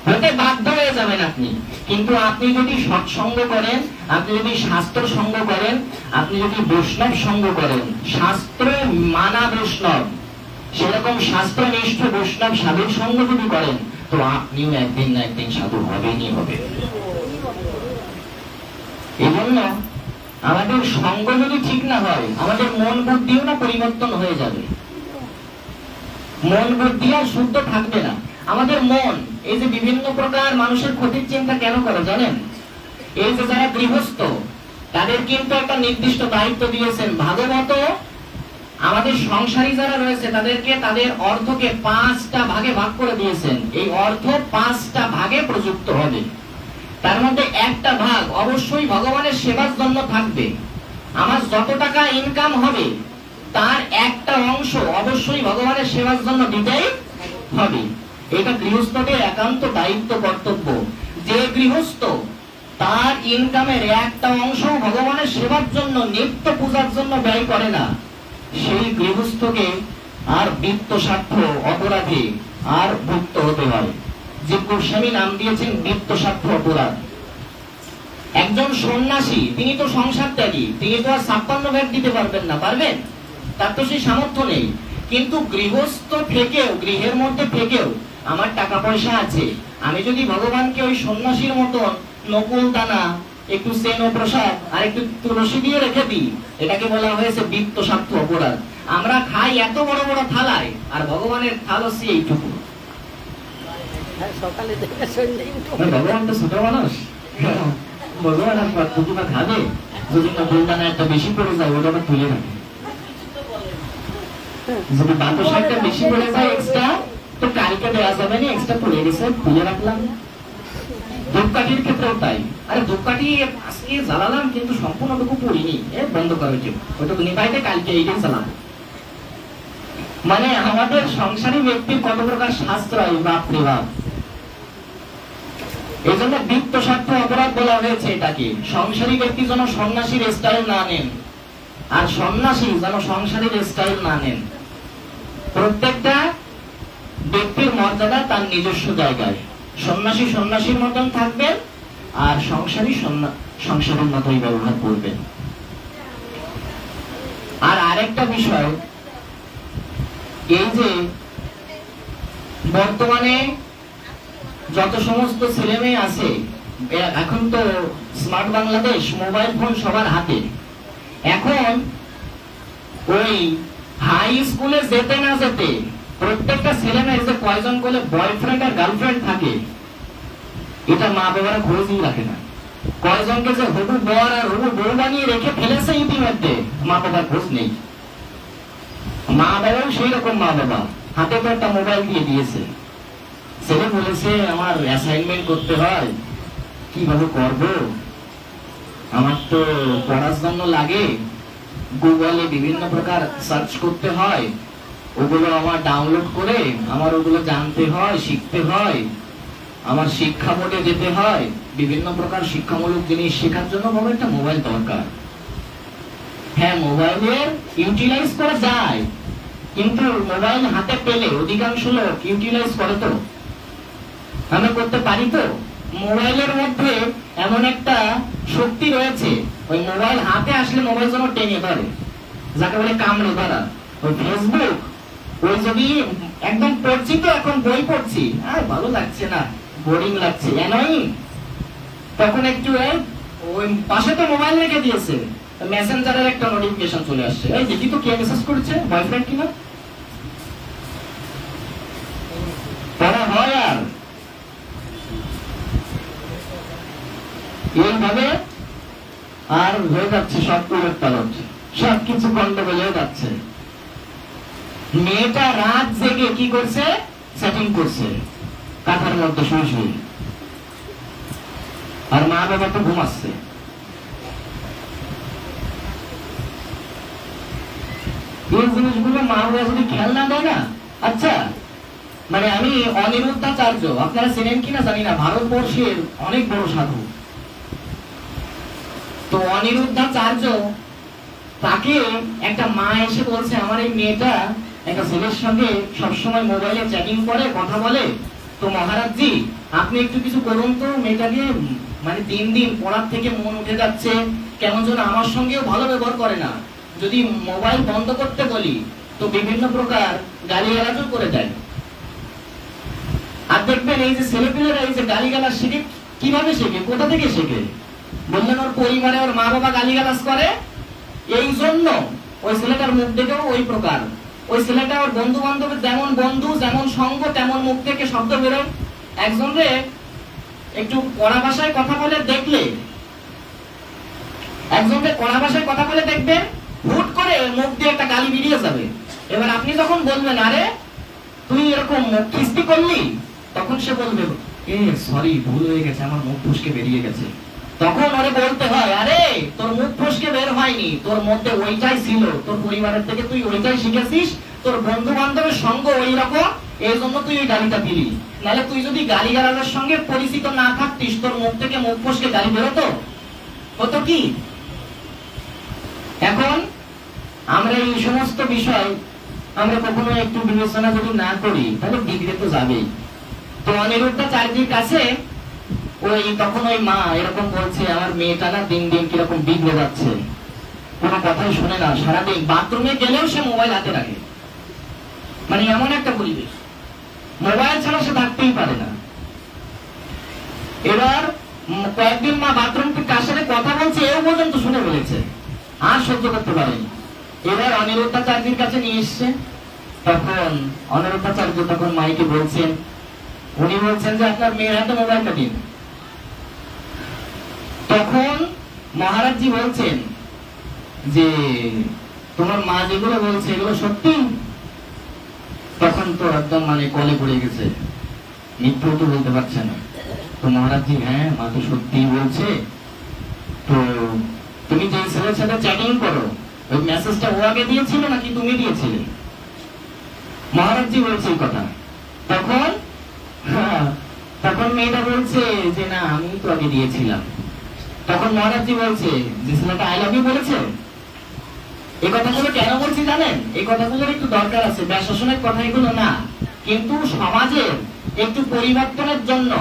হতে বাধ্য হয়ে যাবেন আপনি। কিন্তু আপনি যদি সৎসঙ্গ করেন, আপনি যদি শাস্ত্র সঙ্গ করেন, আপনি যদি বৈষ্ণব সঙ্গ করেন, শাস্ত্র মানা বৈষ্ণব, সেরকম শাস্ত্রনিষ্ঠ বৈষ্ণব সাধুর সঙ্গ যদি করেন, তো আপনিও একদিন না একদিন সাধু হবেনই হবে। এই জন্য আমাদের সঙ্গ যদি ঠিক না হয়, আমাদের মন বুদ্ধিও না পরিবর্তন হয়ে যাবে, মন বুদ্ধি আর শুদ্ধ থাকবে না। আমাদের মন এই যে বিভিন্ন প্রকার মানুষের ক্ষতির চিন্তা কেন করে জানেন? এই যে যারা গৃহস্থ, তাদের কিন্তু একটা নির্দিষ্ট দায়িত্ব দিয়েছেন ভাগবত। আমাদের সংসারী যারা রয়েছে, তাদেরকে তাদের অর্থকে 5টা ভাগে ভাগ করে দিয়েছেন। এই অর্থ 5টা ভাগে প্রযুক্ত হবে, তার মধ্যে একটা ভাগ অবশ্যই ভগবানের সেবার জন্য থাকবে। আমার যত টাকা ইনকাম হবে, তার একটা অংশ অবশ্যই ভগবানের সেবার জন্য দিতেই হবে। এটা গৃহস্থদের একান্ত দায়িত্ব, কর্তব্য। যে গৃহস্থ তার ইনকামের একটা অংশ ভগবানের সেবার জন্য, নিত্য পূজার জন্য ব্যয় করে না, সেই গৃহস্থকে আর বিত্ত স্বার্থ অপরাধী আর ভুক্ত হতে হয়। যে গোস্বামী নাম দিয়েছেন বিত্ত স্বার্থ অপরাধ। একজন সন্ন্যাসী, তিনি তো সংসার ত্যাগী, তিনি তো আর 56 ভাগ দিতে পারবেন না, পারবেন? তার তো সেই সামর্থ্য নেই। কিন্তু গৃহস্থ থেকেও, গৃহের মধ্যে থেকেও আমার টাকা পয়সা আছে, আমি যদি ভগবানকে ওই সন্ন্যাসীর মতন নকুল দানা, একটু সেন প্রসাদ আর একটু তুলসী দিয়ে রেখে দিই, এটাকে বলা হয়েছে বিত্ত স্বার্থ অপরাধ। আমরা খাই এত বড় বড় থালায়, আর ভগবানের থাল হচ্ছে এইটুকু। ভগবান তো ছোট মানুষ, ভগবান আর দুটো খাবে, যদি নকুল দানা একটা বেশি পড়ে যায়, ওটা তুলে রাখে। যদি বাতো শাকটা বেশি পড়ে যায় এক্সট্রা, তো কালকে দেওয়া যাবে না, এক্সট্রা পড়ে গেছে, তুলে রাখলাম। ধূপকাঠির ক্ষেত্রেও তাই। আরে ধূপকাঠি আজকে জ্বালালাম, কিন্তু সম্পূর্ণটুকু পড়িনি, বন্ধ করে কেউ, ওইটুকু নিভাইতে কালকে এইটাই জ্বালাবো। মানে আমাদের সংসারী ব্যক্তির কত প্রকার শাস্ত্রায়, বাপরে বাপ। এই জন্য বিত্ত স্বার্থ অপরাধ বলা হয়েছে এটাকে। সংসারী ব্যক্তি যেন সন্ন্যাসীর স্টাইল না নেন, আর সন্ন্যাসী যেন সংসারীর স্টাইল না নেন। প্রত্যেকটা ব্যক্তির মর্যাদা তার নিজস্ব জায়গায়। সন্ন্যাসী সন্ন্যাসীর মতন থাকবেন, আর সংসারী সংসারের মতোই ব্যবহার করবেন। আর আরেকটা বিষয়, এই যে বর্তমানে যত সমস্ত ছেলে মেয়ে আছে, এখন তো স্মার্ট বাংলাদেশ, মোবাইল ফোন সবার হাতে। এখন ওই হাই স্কুলে যেতে না যেতে প্রত্যেকটা ছেলে মেয়ের যে কয়জন করে বয়ফ্রেন্ড আর গার্লফ্রেন্ড থাকে, এটা মা বাবারা খোঁজই রাখে না। কয়জনকে যে হবু বর আর হবু বউ বানিয়ে রেখে ফেলেছে ইতিমধ্যে, মা বাবার খোঁজ নেই। মা বাবাও সেই রকম মা বাবা, হাতে তো একটা মোবাইল দিয়ে দিয়েছে। ছেলে বলেছে আমার অ্যাসাইনমেন্ট করতে হয়, কিভাবে করব, আমার তো পড়ার জন্য লাগে, গুগলে বিভিন্ন প্রকার সার্চ করতে হয়, ওগুলো আমার ডাউনলোড করে আমার ওগুলো জানতে হয়, শিখতে হয়, আমার শিক্ষা বোর্ডে যেতে হয়, বিভিন্ন প্রকার শিক্ষামূলক জিনিস শেখার জন্য বাবা একটা মোবাইল দরকার। হ্যাঁ, মোবাইলের ইউটিলাইজ করা যায়, কিন্তু মোবাইল হাতে পেলে অধিকাংশ লোক ইউটিলাইজ করে তো, আমরা করতে পারি তো? মোবাইলের মধ্যে এমন একটা শক্তি রয়েছে, ওই মোবাইল হাতে আসলে মোবাইল যেন টেনে ধরে, যাকে বলে কামড়ে ধরা। ওই ফেসবুক, ওই যদি একদম পড়ছি তো, এখন বই পড়ছি, আর ভালো লাগছে না, বোরিং লাগছে, অ্যানোয়িং, তখন একটু ওই পাশে তো মোবাইল রেখে দিয়েছে, মেসেঞ্জারের একটা নোটিফিকেশন চলে আসছে, এই দেখি তো কে মেসেজ করেছে, বয়ফ্রেন্ড কিনা। পড়া হয় আর এইভাবে আর হয়ে যাচ্ছে সব উলট পালট, সবকিছু গন্ডগোল হয়ে যাচ্ছে। মেয়েটা রাত জেগে কি করছে, সেটিং করছে কাঁথার মধ্যে শুয়ে শুয়ে, আর মা বাবা তো ঘুমাচ্ছে। এই জিনিসগুলো মা বাবা যদি খেয়াল না দেয় না, আচ্ছা মানে আমি অনিরুদ্ধাচার্য, আপনারা চেনেন কিনা জানি না, ভারতবর্ষের অনেক বড় সাধু। তো অনিরুদ্ধাচার্য, তাকে একটা মা এসে বলছে, আমার এই মেয়েটা একটা ছেলের সঙ্গে সবসময় মোবাইলে চ্যাটিং করে, কথা বলে, তো মহারাজজি আপনি একটু কিছু করুন তো, মেয়েটাকে মানে দিন দিন পড়ার থেকে মন উঠে যাচ্ছে, কেমন যেন আমার সঙ্গেও ভালো ব্যবহার করে না, যদি মোবাইল বন্ধ করতে বলি তো বিভিন্ন প্রকার গালিগালাজও করে দেয়। আর দেখবেন এই যে ছেলেপিলেরা এই যে গালিগালাজ শিখে, কিভাবে শেখে, কোথা থেকে শেখে? বললেন ওর পরিবারে ওর মা বাবা গালিগালাজ করে, এই জন্য ওই ছেলেটার মুখ দেখেও ওই প্রকার, ওই ছেলেটা ওর বন্ধু বান্ধবের যেমন বন্ধু, যেমন সঙ্গ, তেমন মুখ থেকে শব্দ বেরোয়। একজনরে একটু কড়া ভাষায় কথা বলে দেখলে, একজনকে কড়া ভাষায় কথা বলে দেখবেন, হুট করে মুখ দিয়ে একটা গালি বেরিয়ে যাবে। এবার আপনি যখন বলবেন আরে তুই এরকম মুখ খিস্তি করলি, তখন সে বলবে সরি, ভুল হয়ে গেছে, আমার মুখ ফুসকে বেরিয়ে গেছে। তখন ওরে বলতে হয়, আরে তোর মুখ ফসকে বের হয়নি, তোর মধ্যে ওইটাই ছিল, তোর পরিবারের থেকে তুই ওইটাই শিখেছিস, তোর বন্ধু বান্ধবের সঙ্গ ওই রকম, এই জন্য তুই এই গালিটা দিলি। নাহলে তুই যদি গালিগালাজের সঙ্গে পরিচিত না থাকতিস, তোর মুখ থেকে মুখ ফসকে গালি বেরোতো, হতো কি? এখন আমরা এই সমস্ত বিষয় আমরা কখনো একটু বিবেচনা যদি না করি, তাহলে বিগড়ে তো যাবেই। তো অনিরুদ্ধাচার্যের কাছে ওই তখন ওই মা এরকম বলছে, আমার মেয়েটা না দিন দিন কিরকম বিগড়ে যাচ্ছে, কোনো কথাই শুনে না, সারাদিন বাথরুমে গেলেও সে মোবাইল হাতে রাখে, মানে এমন একটা পরিবেশ, মোবাইল ছাড়া সে থাকতেই পারে না। এবার কয়েকদিন মা বাথরুম কার সাথে কথা বলছে এও পর্যন্ত শুনে বলেছে, আর সহ্য করতে পারেনি। এবার অনিরুদ্ধাচার্যের কাছে নিয়ে এসছে, তখন অনিরুদ্ধাচার্য তখন মাইকে বলছেন, উনি বলছেন যে আপনার মেয়ের হাতে মোবাইলটা দিন। তখন মহারাজজি বলছেন যে তোমার মা যেগুলো বলছে এগুলো সত্যি? তখন তো একদম মানে কলে পড়ে গেছে, মিথ্যা তো বলতে পারছে না। তো মহারাজজি, হ্যাঁ মা তো সত্যিই বলছে, তো তুমি যে ছেলের সাথে চ্যাটিং করো ওই মেসেজটা ও আগে দিয়েছিল নাকি তুমি দিয়েছিলে? মহারাজজি বলছে এই কথা। তখন তখন মেয়েটা বলছে যে না আমি তো আগে দিয়েছিলাম। তখন মহারাজজি বলছে যে ছেলেটা আই লাভ ইউ বলেছে। এই কথাগুলো কেন বলছি জানেন? এই কথাগুলোর একটু দরকার আছে, ব্যাশাসনের কথা এগুলো না, কিন্তু সমাজের একটু পরিবর্তনের জন্য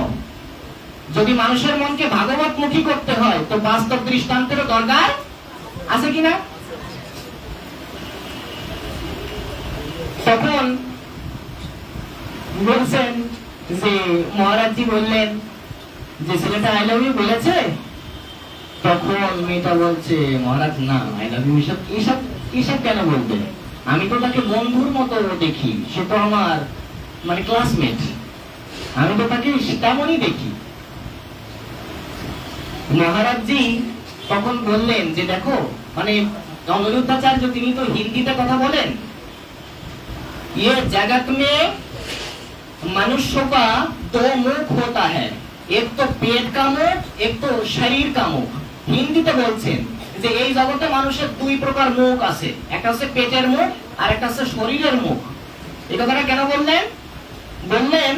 যদি মানুষের মনকে ভাগবতমুখী করতে হয় তো বাস্তব দৃষ্টান্তেরও দরকার আছে কিনা? তখন বলছেন যে মহারাজজি বললেন যে ছেলেটা আই লাভ ইউ বলেছে। তখন মেয়েটা বলছে, মহারাজ না, আই লাভ ইউ এসব কেন বলবে, আমি তো তাকে বন্ধুর মতো দেখি, সে তো আমার মানে ক্লাসমেট, আমি তো তাকে তেমনই দেখি। মহারাজজি তখন বললেন যে দেখো, মানে অনিরুদ্ধাচার্য তিনি তো হিন্দিতে কথা বলেন, ये जगत में मनुष्य का दो मुख होता है, एक तो पेट का मुख, एक तो शरीर का मुख। হিন্দিতে বলছেন যে এই জগতে মানুষের দুই প্রকার মুখ আছে, একটা হচ্ছে পেটের মুখ আর একটা হচ্ছে শরীরের মুখ। এই কথাটা কেন বললেন? বললেন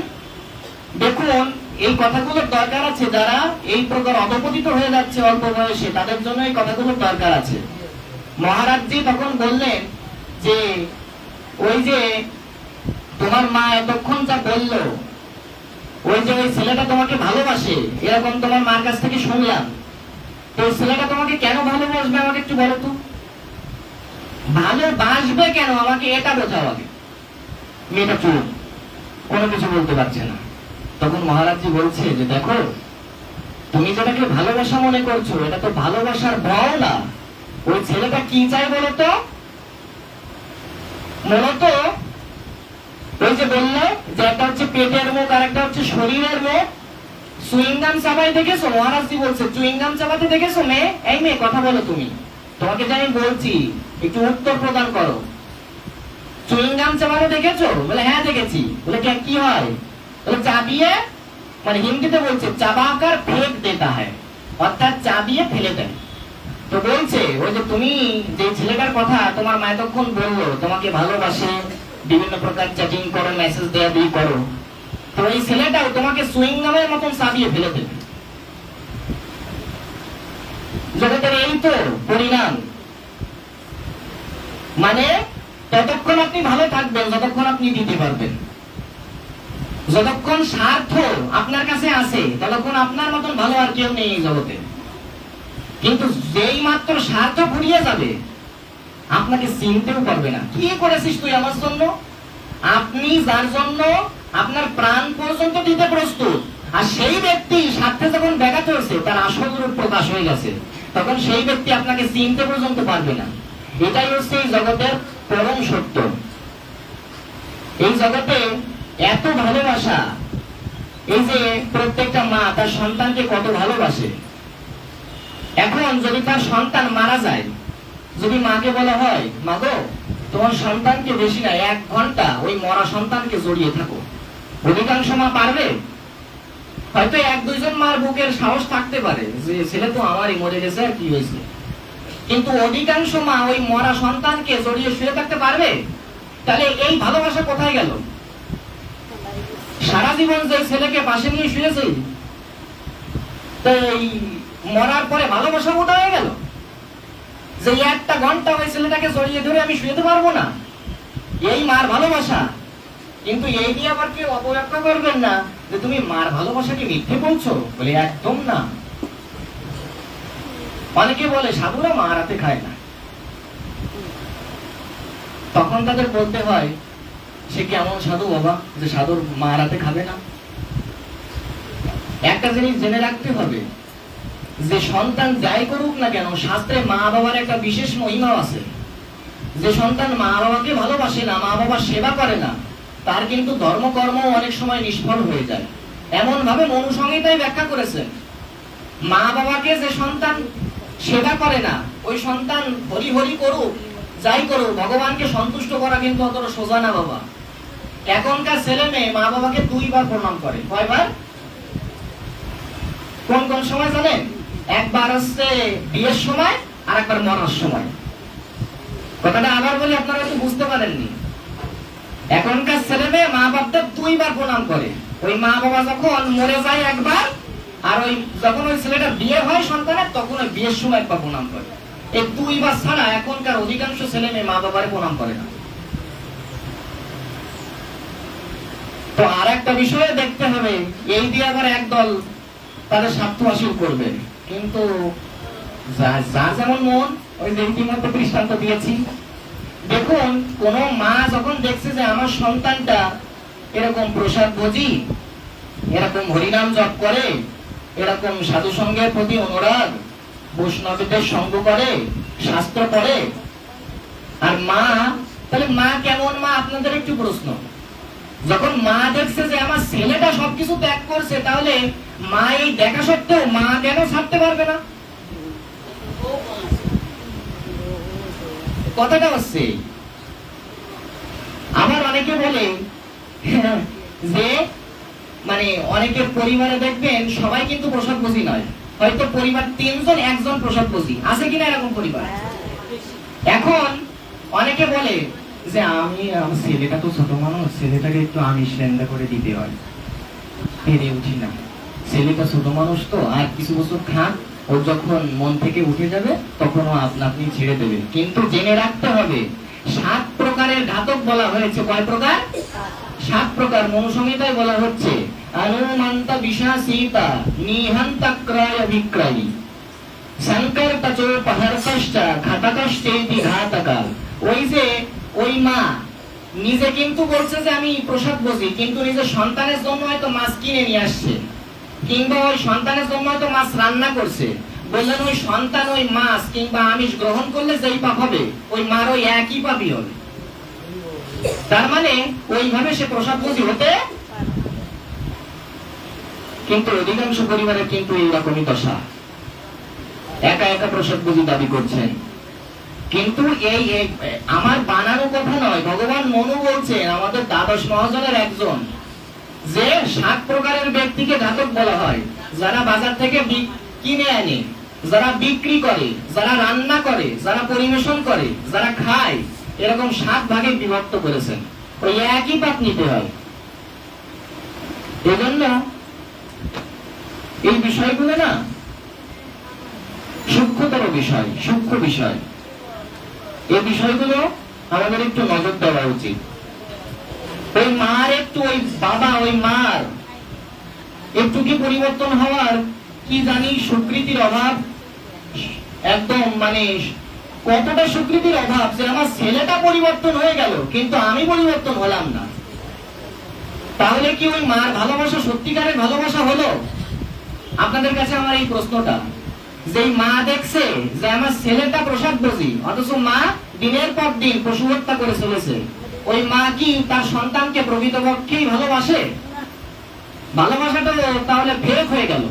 দেখুন এই কথাগুলোর দরকার আছে, যারা এই প্রকার অধপতিত হয়ে যাচ্ছে অল্প বয়সে তাদের জন্য এই কথাগুলোর দরকার আছে। মহারাজজি তখন বললেন যে ওই যে তোমার মা এতক্ষণ যা বললো, ওই যে ওই ছেলেটা তোমাকে ভালোবাসে এরকম তোমার মার কাছ থেকে শুনলাম, তো ওই ছেলেটা তোমাকে কেন ভালোবাসবে আমাকে একটু বলো তো। ভালোবাসবে কেন আমাকে এটা বোঝাও আগে। মেয়েটা চুপ, কোনো কিছু বলতে পারছে না। তখন মহারাজজি বলছে যে দেখো তুমি যেটাকে ভালোবাসা মনে করছো এটা তো ভালোবাসার ভয় না। ওই ছেলেটা কি চাই বলো তো? মূলত ওই যে বললো যে একটা হচ্ছে পেটের মুখ আর একটা হচ্ছে শরীরের মুখ। চুইংগাম চাবাই দেখেছো? মহারাজজি বলছে চুইংগাম চাবাতে দেখেছো মেয়ে? এই মেয়ে কথা বলো তুমি, তোমাকে যে আমি বলছি একটু উত্তর প্রদান করো। চুইংগাম চাবাতে দেখেছো? বলে হ্যাঁ দেখেছি। বলে কি হয়? বলে চাবিয়ে, মানে হিন্দিতে বলছে চাবাকার ফেক দেতা হয়, অর্থাৎ চাবিয়ে ফেলে দেয়। তো বলছে ওই যে তুমি যে ছেলেটার কথা তোমার মা এতক্ষণ বললো তোমাকে ভালোবাসে, বিভিন্ন প্রকার চ্যাটিং করো, মেসেজ দেয়া দিয়ে করো, তো এই ছেলেটাও তোমাকে সুইংগামের মতন চাবিয়ে ফেলে দেবে। জগতের এই তো পরিণাম। মানে ততক্ষণ আপনি ভালো থাকবেন যতক্ষণ আপনি দিতে পারবেন, যতক্ষণ স্বার্থ আপনার কাছে আছে ততক্ষণ আপনার মতন ভালো আর কেউ নেই এই জগতে। কিন্তু যেই মাত্র স্বার্থ ফুরিয়ে যাবে আপনাকে চিনতেও পারবে না। কি করেছিস তুই আমার জন্য? আপনি যার জন্য আপনার প্রাণ পর্যন্ত দিতে প্রস্তুত, আর সেই ব্যক্তি স্বার্থে যখন ব্যাঘাত হয়েছে তার আসল রূপ প্রকাশ হয়ে গেছে, তখন সেই ব্যক্তি আপনাকে চিনতে পর্যন্ত পারবে না। এটাই হচ্ছে এই জগতের পরম সত্য। এই জগতে এত ভালোবাসা, এই যে প্রত্যেকটা মা তার সন্তানকে কত ভালোবাসে। এখন যদি তার সন্তান মারা যায়, যদি মাকে বলা হয় মা গো তোমার সন্তানকে বেশি না 1 ঘন্টা ওই মরা সন্তানকে জড়িয়ে থাকো, অধিকাংশ মা পারবে? হয়তো 1-2 জন মার বুকের সাহস থাকতে পারে যে ছেলে তো আমারই, মরে গেছে আর কি হয়েছে, কিন্তু অধিকাংশ মা ওই মরা সন্তানকে জড়িয়ে শুয়ে থাকতে পারবে? তাহলে এই ভালোবাসা কোথায় গেল? সারা জীবন যে ছেলেকে পাশে নিয়ে শুয়েছে, তো এই মরার পরে ভালোবাসা বোধ হয়ে গেল যে 1 ঘন্টা ওই ছেলেটাকে জড়িয়ে ধরে আমি শুয়েতে পারবো না, এই মার ভালোবাসা। কিন্তু এই নিয়ে আবার কেউ অপব্যাখ্যা করবেন না যে তুমি মার ভালোবাসাকে মিথ্যে বলছো, বলে একদম না। অনেকে বলে সাধুরা মা রাতে খায় না, তখন তাদের বলতে হয় সে কি এমন সাধু বাবা যে সাধুর মা রাতে খাবে না? একটা জিনিস জেনে রাখতে হবে যে সন্তান যাই করুক না কেন শাস্ত্রে মা বাবার একটা বিশেষ মহিমা আছে। যে সন্তান মা বাবাকে ভালোবাসে না, মা বাবার সেবা করে না, তার কিন্তু ধর্মকর্ম অনেক সময় নিষ্ফল হয়ে যায়। এমন ভাবে মনুসংহিতায় ব্যাখ্যা করেছেন, মা বাবাকে যে সন্তান সেবা করে না ওই সন্তান হরি হরি করুক যাই করুক, ভগবানকে সন্তুষ্ট করা কিন্তু অতটা সোজা না বাবা। এখনকার ছেলে মেয়ে মা বাবাকে 2 বার প্রণাম করে। কয়বার? কোন কোন সময় জানেন? একবার হচ্ছে বিয়ের সময় আর একবার মরার সময়। কথাটা আবার বলি, আপনারা তো বুঝতে পারেননি। এখনকার ছেলে মেয়ে মা বাপদের 2 বার প্রণাম করে। ওই মা বাবা যখন মরে যায় একবার, আর ওই যখন ওই ছেলেটা বিয়ে হয় সন্তানের তখন ওই বিয়ের সময় একবার প্রণাম করে। এই 2 বার ছাড়া এখনকার অধিকাংশ ছেলে মেয়ে মা বাবারে প্রণাম করে না। তো আর একটা বিষয়ে দেখতে হবে, এই দিয়ে আবার একদল তাদের স্বার্থ হাসিল করবে। কিন্তু যার যেমন মন, ওই যে ইতিমধ্যে দৃষ্টান্ত দিয়েছি। দেখুন কোন মা যখন দেখছে যে আমার সন্তানটা এরকম প্রসাদ ভোজি, এরকম হরিনাম জপ করে, এরকম সাধু সঙ্গের প্রতি অনুরাগ, বৈষ্ণবদের সঙ্গ করে, শাস্ত্র পড়ে, আর মা, তাহলে মা কেমন মা? আপনাদের একটু প্রশ্ন। যখন মা দেখছে যে আমার ছেলেটা সবকিছু ত্যাগ করছে, তাহলে মা এই দেখা সত্ত্বেও মা কেন ছাড়তে পারবে না? কথাটা হচ্ছে, আবার অনেকে বলে যে মানে অনেকের পরিবারে দেখবেন সবাই কিন্তু প্রসাদ ভোজী নয়, হয়তো পরিবার 3 জন, একজন প্রসববোঝী, আছে কিনা এরকম পরিবার? এখন অনেকে বলে যে আমার ছেলেটা তো ছোট মানুষ, ছেলেটাকে একটু আমিষ রান্না করে দিতে হয়, পেরে উঠি না। ছেলেটা ছোট মানুষ তো, আর কিছু বছর খাক, ও যখন মন থেকে উঠে যাবে তখন ও আপনি ছেড়ে দেবে। কিন্তু জেনে রাখতে হবে 7 প্রকারের ঘাতক বলা হয়েছে। কয় প্রকার? 7 প্রকার। মনুসংহিতায় বলা হচ্ছে অনুমন্ত বিশাসীতা নিহন্ত ক্রয় বিক্রয়ী শঙ্কর তচোপহর্তশ্চ ঘাতকশ্চেতি ঘাতকা। ওই যে ওই মা নিজে কিন্তু বলছে যে আমি প্রসববোঝী, কিন্তু নিজের সন্তানের জন্য হয়তো মাছ কিনে নিয়ে আসছে, কিংবা ওই সন্তানের জন্য হয়তো মাছ রান্না করছে। বললেন ওই সন্তান ওই মাছ কিংবা আমিষ গ্রহণ করলে যেই পাপ হবে, ওই মার ওই একই পাপই হবে। তার মানে ওইভাবে সে প্রসববোঝী হতে, কিন্তু অধিকাংশ পরিবারে কিন্তু এইরকমই দশা, একা একা প্রসববোঝী দাবি করছেন। কিন্তু এই আমার বানানো কথা নয়, ভগবান মনু বলছেন, আমাদের দ্বাদশ মহাজনের একজন, যে 7 প্রকারের ব্যক্তিকে ঘাতক বলা হয়। যারা বাজার থেকে কিনে আনে, যারা বিক্রি করে, যারা রান্না করে, যারা পরিবেশন করে, যারা খায়, এরকম 7 ভাগে বিভক্ত করেছেন। ওই একই পাপ নিতে হয়। এজন্য এই বিষয়গুলো না সূক্ষ্মতর বিষয়, সূক্ষ্ম বিষয়। এই বিষয়গুলো আমাদের একটু নজর দেওয়া উচিত। ওই মার একটু, ওই বাবা, ওই মার একটু কি পরিবর্তন হওয়ার কি জানি স্বীকৃতির অভাব, একদম মানে কতটা স্বীকৃতির অভাব যে আমার ছেলেটা পরিবর্তন হয়ে গেল কিন্তু আমি পরিবর্তন হলাম না। তাহলে কি ওই মার ভালোবাসা সত্যিকারের ভালোবাসা হলো? আপনাদের কাছে আমার এই প্রশ্নটা, যে মা দেখছে যে আমার ছেলেটা প্রসববোঝী, অথচ মা দিনের পর দিন পশু হত্যা করে চলেছে, ওই মা কি তার সন্তানকে প্রকৃতপক্ষেই ভালোবাসে? ভালোবাসাটা তাহলে ফেক হয়ে গেল।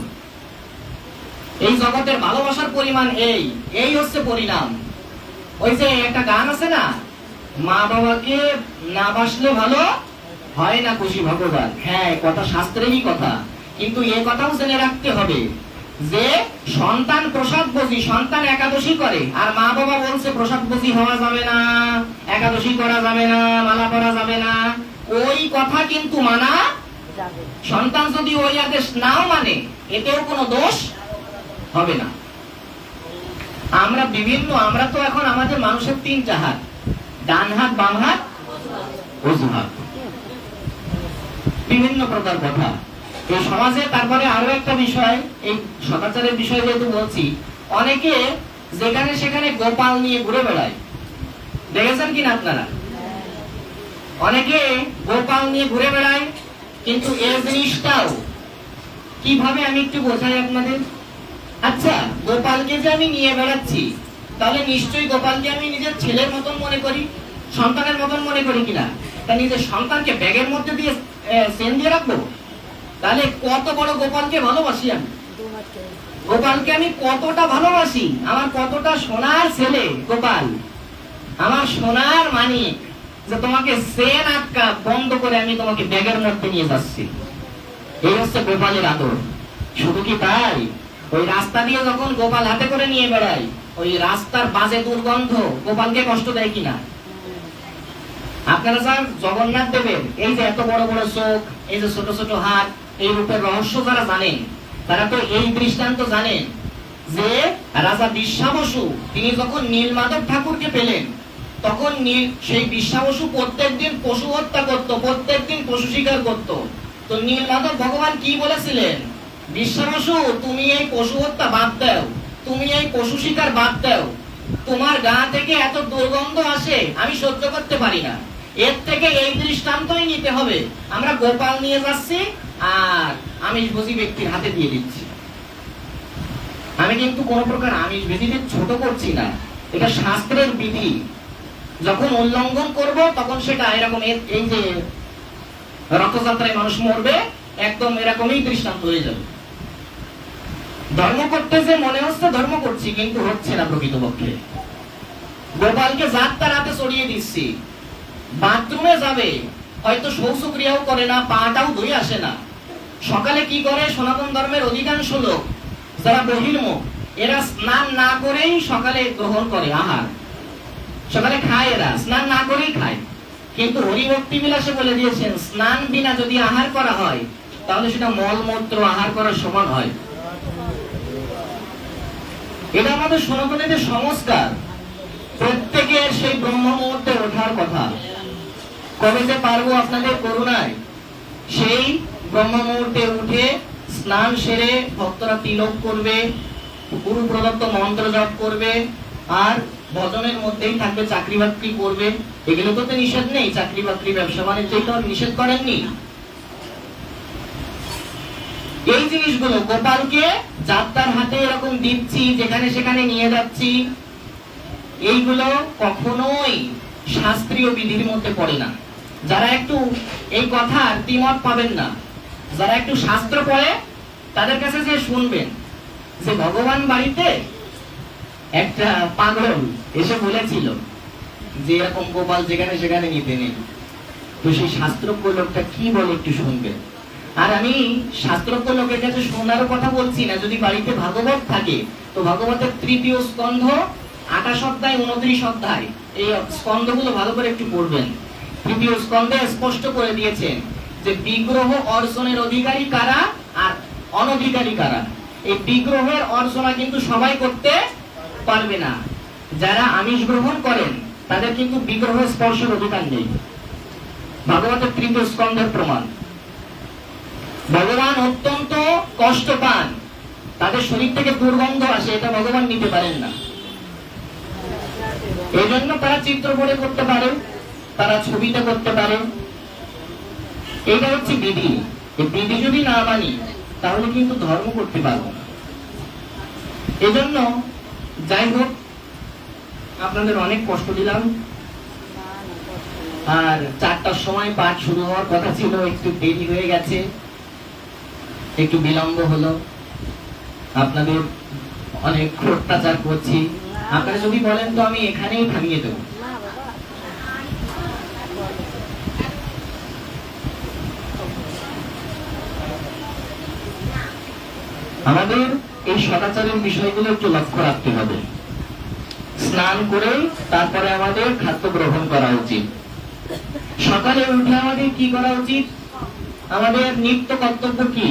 এই জগতের ভালোবাসার পরিমাণ এই হচ্ছে পরিণাম। ওই যে একটা গান আছে না, মা বাবাকে না বাসলে ভালো হয় না খুশি ভগবান। হ্যাঁ, কথা শাস্ত্রেরই কথা, কিন্তু এ কথাও জেনে রাখতে হবে যে সন্তান প্রসববোঝী, সন্তান একাদশী করে, আর মা বাবা বলছে প্রসববোঝী হওয়া যাবে না, একাদশী করা যাবে না, মালা পরা যাবে না। ওই কথা কিন্তু মানা সন্তান যদি ওই আদেশ নাও মানে, এতেও কোনো দোষ হবে না। আমরা তো এখন আমাদের মানুষের 3টা হাত, ডান হাত, বাম হাত, অজুহাত, বিভিন্ন প্রকার কথা এই সমাজে। তারপরে আরো একটা বিষয়, এই সদাচারের বিষয় যেহেতু বলছি, অনেকে যেখানে সেখানে গোপাল নিয়ে ঘুরে বেড়ায়, দেখেছেন কিনা আপনারা? অনেকে গোপাল নিয়ে ঘুরে বেড়ায়, কিন্তু এই জিনিসটাও কিভাবে আমি একটু বোঝাই আপনাদের। আচ্ছা, গোপালকে যে আমি নিয়ে বেড়াচ্ছি, তাহলে নিশ্চয়ই গোপালকে আমি নিজের ছেলের মতন মনে করি, সন্তানের মতন মনে করি কিনা? তা নিজের সন্তানকে ব্যাগের মধ্যে দিয়ে চেন দিয়ে রাখবো? তাহলে কত বড় গোপালকে ভালোবাসি আমি, গোপালকে আমি কতটা ভালোবাসি, আমার কতটা সোনার ছেলে গোপাল, আমার সোনার মানিক, যে তোমাকে চেন আটকা বন্ধ করে আমি তোমাকে ব্যাগের মধ্যে নিয়ে যাচ্ছি। এই হচ্ছে গোপালের আদর। শুধু কি তাই, ওই রাস্তা দিয়ে যখন গোপাল হাতে করে নিয়ে বেড়াই, ওই রাস্তার বাজে দুর্গন্ধ গোপালকে কষ্ট দেয় কিনা? আপনারা স্যার জগন্নাথ দেবের এই যে এত বড় বড় চোখ, এই যে ছোট ছোট হাত, এই রূপের রহস্য যারা জানেন, তারা তো এই দৃষ্টান্ত জানেন যে রাজা বিশ্বাবসু তিনি যখন নীলমাধব ঠাকুরকে পেলেন, তখন সেই বিশ্বাবসু প্রত্যেকদিন পশু হত্যা করত, প্রত্যেকদিন পশু শিকার করত। তো নীলমাধব ভগবান কি বলেছিলেন, বিশ্বাবসু তুমি এই পশু হত্যা বাদ দাও, তুমি এই পশু শিকার বাদ দাও, তোমার গা থেকে এত দুর্গন্ধ আসে আমি সহ্য করতে পারি না, এর থেকে এই দৃষ্টান্তই নিতে হবে। আমরা গোপাল নিয়ে যাচ্ছি আর আমিষভোজী ব্যক্তির হাতে দিয়ে দিচ্ছি। আমি কিন্তু কোন প্রকার আমিষভোজীদের ছোট করছি না, এটা শাস্ত্রের বিধি। যখন উল্লঙ্ঘন করব তখন সেটা এরকম, এই যে রথযাত্রায় মানুষ মরবে, একদম এরকমই দৃষ্টান্ত হয়ে যাবে। ধর্ম করতে যে মনে হচ্ছে ধর্ম করছি, কিন্তু হচ্ছে না প্রকৃতপক্ষে। গোপালকে যাত্রার হাতে চড়িয়ে দিচ্ছি, বাথরুমে যাবে, হয়তো শৌচক্রিয়াও করে না, পাটাও ধুয়ে আসে না। সকালে কি করে সনাতন ধর্মের অধিকাংশ লোক, যারা বহির্মুখ, এরা স্নান না করেই সকালে গ্রহণ করে আহার, সকালে খায়, এরা স্নান না করেই খায়। কিন্তু হরিভক্তি বিলাসে বলে দিয়েছেন স্নান বিনা যদি আহার করা হয় তাহলে সেটা মলমূত্র আহার করার সমান হয়। এটা আমাদের সনাতনীদের সংস্কার। প্রত্যেকের সেই ব্রহ্ম মুহূর্তে ওঠার কথা। কবে যে পারবো আপনাদের করুণায় সেই ব্রহ্ম মুহূর্তে উঠে স্নান সেরে ভক্তরা তিলক করবে, গুরু প্রদত্ত মন্ত্র জপ করবে, আর ভজনের মধ্যেই থাকবে, চাকরি বাকরি করবে। এগুলো তো নিষেধ নেই, চাকরি বাকরি ব্যবসা বাণিজ্য তো নিষেধ করেননি। এই জিনিসগুলো গোপালকে যাত্রার হাতে এরকম দিচ্ছি, যেখানে সেখানে নিয়ে যাচ্ছি, এইগুলো কখনোই শাস্ত্রীয় বিধির মধ্যে পড়ে না। যারা একটু এই কথার দ্বিমত পাবেন না, যারা একটু শাস্ত্র পড়ে তাদের কাছে যে শুনবেন যে ভগবান বাড়িতে একটা পাগল এসে বলেছিল যে এরকম গোপাল যেখানে সেখানে নিতে নেই। তো সেই শাস্ত্রজ্ঞ লোকটা কি বলে একটু শুনবেন। আর আমি শাস্ত্রজ্ঞ লোকের কাছে শোনার কথা বলছি না, যদি বাড়িতে ভাগবত থাকে তো ভাগবতের 3য় স্কন্ধ 28 অধ্যায় 29 অধ্যায় এই স্কন্ধগুলো ভালো করে একটু পড়বেন। 3য় স্কন্ধে স্পষ্ট করে দিয়েছেন যে বিগ্রহ অর্জনের অধিকারী কারা আর অনধিকারী কারা। এই বিগ্রহের অর্চনা কিন্তু সবাই করতে পারবে না। যারা আমিষ গ্রহণ করেন তাদের কিন্তু বিগ্রহ স্পর্শের অধিকার নেই। ভাগবতের 3য় স্কন্ধের প্রমাণ। ভগবান অত্যন্ত কষ্ট পান, তাদের শরীর থেকে দুর্গন্ধ আসে, এটা ভগবান নিতে পারেন না। এই জন্য তারা চিত্রপটে করতে পারে, তারা ছবিতে করতে পারে। এটা হচ্ছে বিধি। এই বিধি যদি না মানি তাহলে কিন্তু ধর্ম করতে পারবো না। এজন্য যাই হোক, আপনাদের অনেক কষ্ট দিলাম। আর 4টার সময় পাঠ শুরু হওয়ার কথা ছিল, একটু দেরি হয়ে গেছে, একটু বিলম্ব হলো। আপনাদের অনেক অত্যাচার করছি। আপনারা যদি বলেন তো আমি এখানেই থামিয়ে দেবো। আমাদের এই সদাচারের বিষয়গুলো একটু লক্ষ্য রাখতে হবে। স্নান করে তারপরে আমাদের খাদ্য গ্রহণ করা উচিত। সকালে উঠে আমাদের কি করা উচিত? আমাদের নিত্য কর্তব্য কি?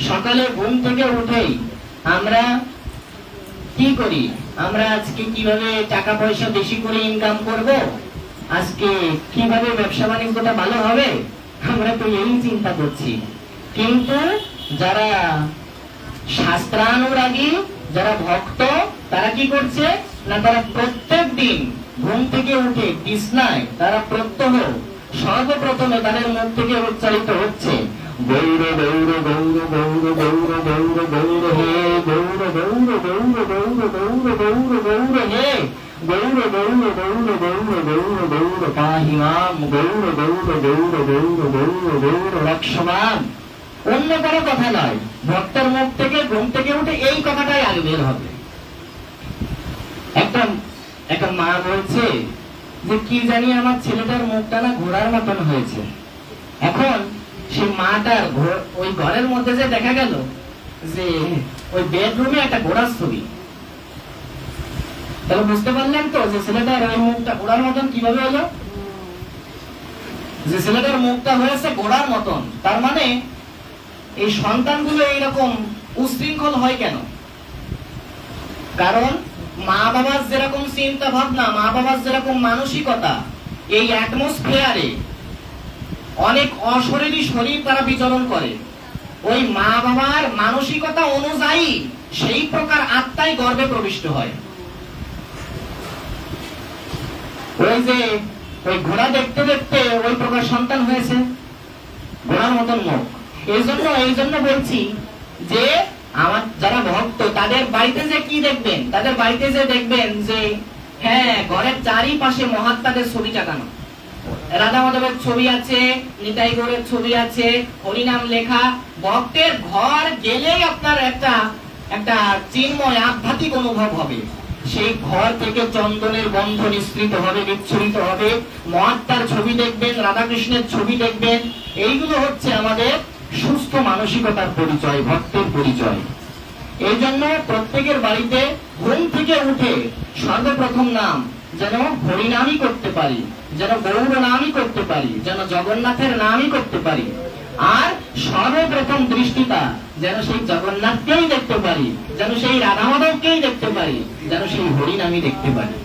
সকালে ঘুম থেকে উঠেই আমরা কি করি? আমরা আজকে কিভাবে টাকা পয়সা বেশি করে ইনকাম করব, আজকে কিভাবে ব্যবসা বাণিজ্যটা ভালো হবে, আমরা তো এই চিন্তা করছি। কিন্তু যারা শাস্ত্রানুরাগী, যারা ভক্ত, তারা কি করছে না, তারা প্রত্যেক দিন ঘুম থেকে উঠে বিছনায় তারা প্রত্যহ সর্বপ্রথমে তাদের মুখ থেকে উচ্চারিত হচ্ছে গৌর গৌর গৌর গৌর গৌর গৌর গৌর হে গৌর গৌর গৌর গৌর গৌর গৌর গৌর হে গৌর গৌর গৌর গৌর গৌর গৌর পাহি মাম গৌর গৌর গৌর গৌর গৌর গৌর রক্ষমাম। অন্য কোনো কথা নয়, ভক্তের মুখ থেকে ঘুম থেকে উঠে এই কথাটাই আগে বের হবে। একটা মা বলছে যে কি জানি আমার ছেলেটার মুখটা না ঘোড়ার মতন হয়েছে। এখন সেই মাটার ওই ঘরের মধ্যে যে দেখা গেল যে ওই বেডরুমে একটা ঘোড়ার ছবি। তাহলে বুঝতে পারলেন তো যে ছেলেটার ওই মুখটা ঘোড়ার মতন কিভাবে হলো? যে ছেলেটার মুখটা হয়েছে ঘোড়ার মতন, তার মানে এই সন্তানগুলো এইরকম উশৃঙ্খল হয় কেন? কারণ মা বাবার যেরকম চিন্তা ভাবনা, মা বাবার যেরকম মানসিকতা, এই অ্যাটমসফিয়ারে অনেক অশরীরী শরীর তারা বিচরণ করে। ওই মা বাবার মানসিকতা অনুযায়ী সেই প্রকার আত্মাই গর্ভে প্রবিষ্ট হয়। ওই যে ওই ঘোড়া দেখতে দেখতে ওই প্রকার সন্তান হয়েছে, ঘোড়ার মতন মুখ। এই জন্য বলছি যে আমার যারা ভক্ত তাদের বাড়িতে যে কি দেখবেন, তাদের বাড়িতে যে দেখবেন যে হ্যাঁ ঘরের চারিপাশে মহাত্মাদের ছবি টাকানো, রাধা মাধবের ছবি আছে, নিতাই গৌরের ছবি আছে, হরিনাম লেখা। ভক্তের ঘর গেলেই আপনার একটা চিন্ময় আধ্যাত্মিক অনুভব হবে। সেই ঘর থেকে চন্দনের গন্ধ নিঃসৃত হবে, বিচ্ছুরিত হবে। মহাত্মার ছবি দেখবেন, রাধাকৃষ্ণের ছবি দেখবেন। এইগুলো হচ্ছে আমাদের সুস্থ মানসিকতার পরিচয়, ভক্তের পরিচয়। এই জন্য প্রত্যেকের বাড়িতে ঘুম থেকে উঠে সর্বপ্রথম নাম যেন হরিনামই করতে পারি, যেন গৌর নামই করতে পারি, যেন জগন্নাথের নামই করতে পারি। আর সর্বপ্রথম দৃষ্টিটা যেন সেই জগন্নাথকেই দেখতে পারি, যেন সেই রাধা মাধবকেই দেখতে পারি, যেন সেই হরিনামই দেখতে পারি।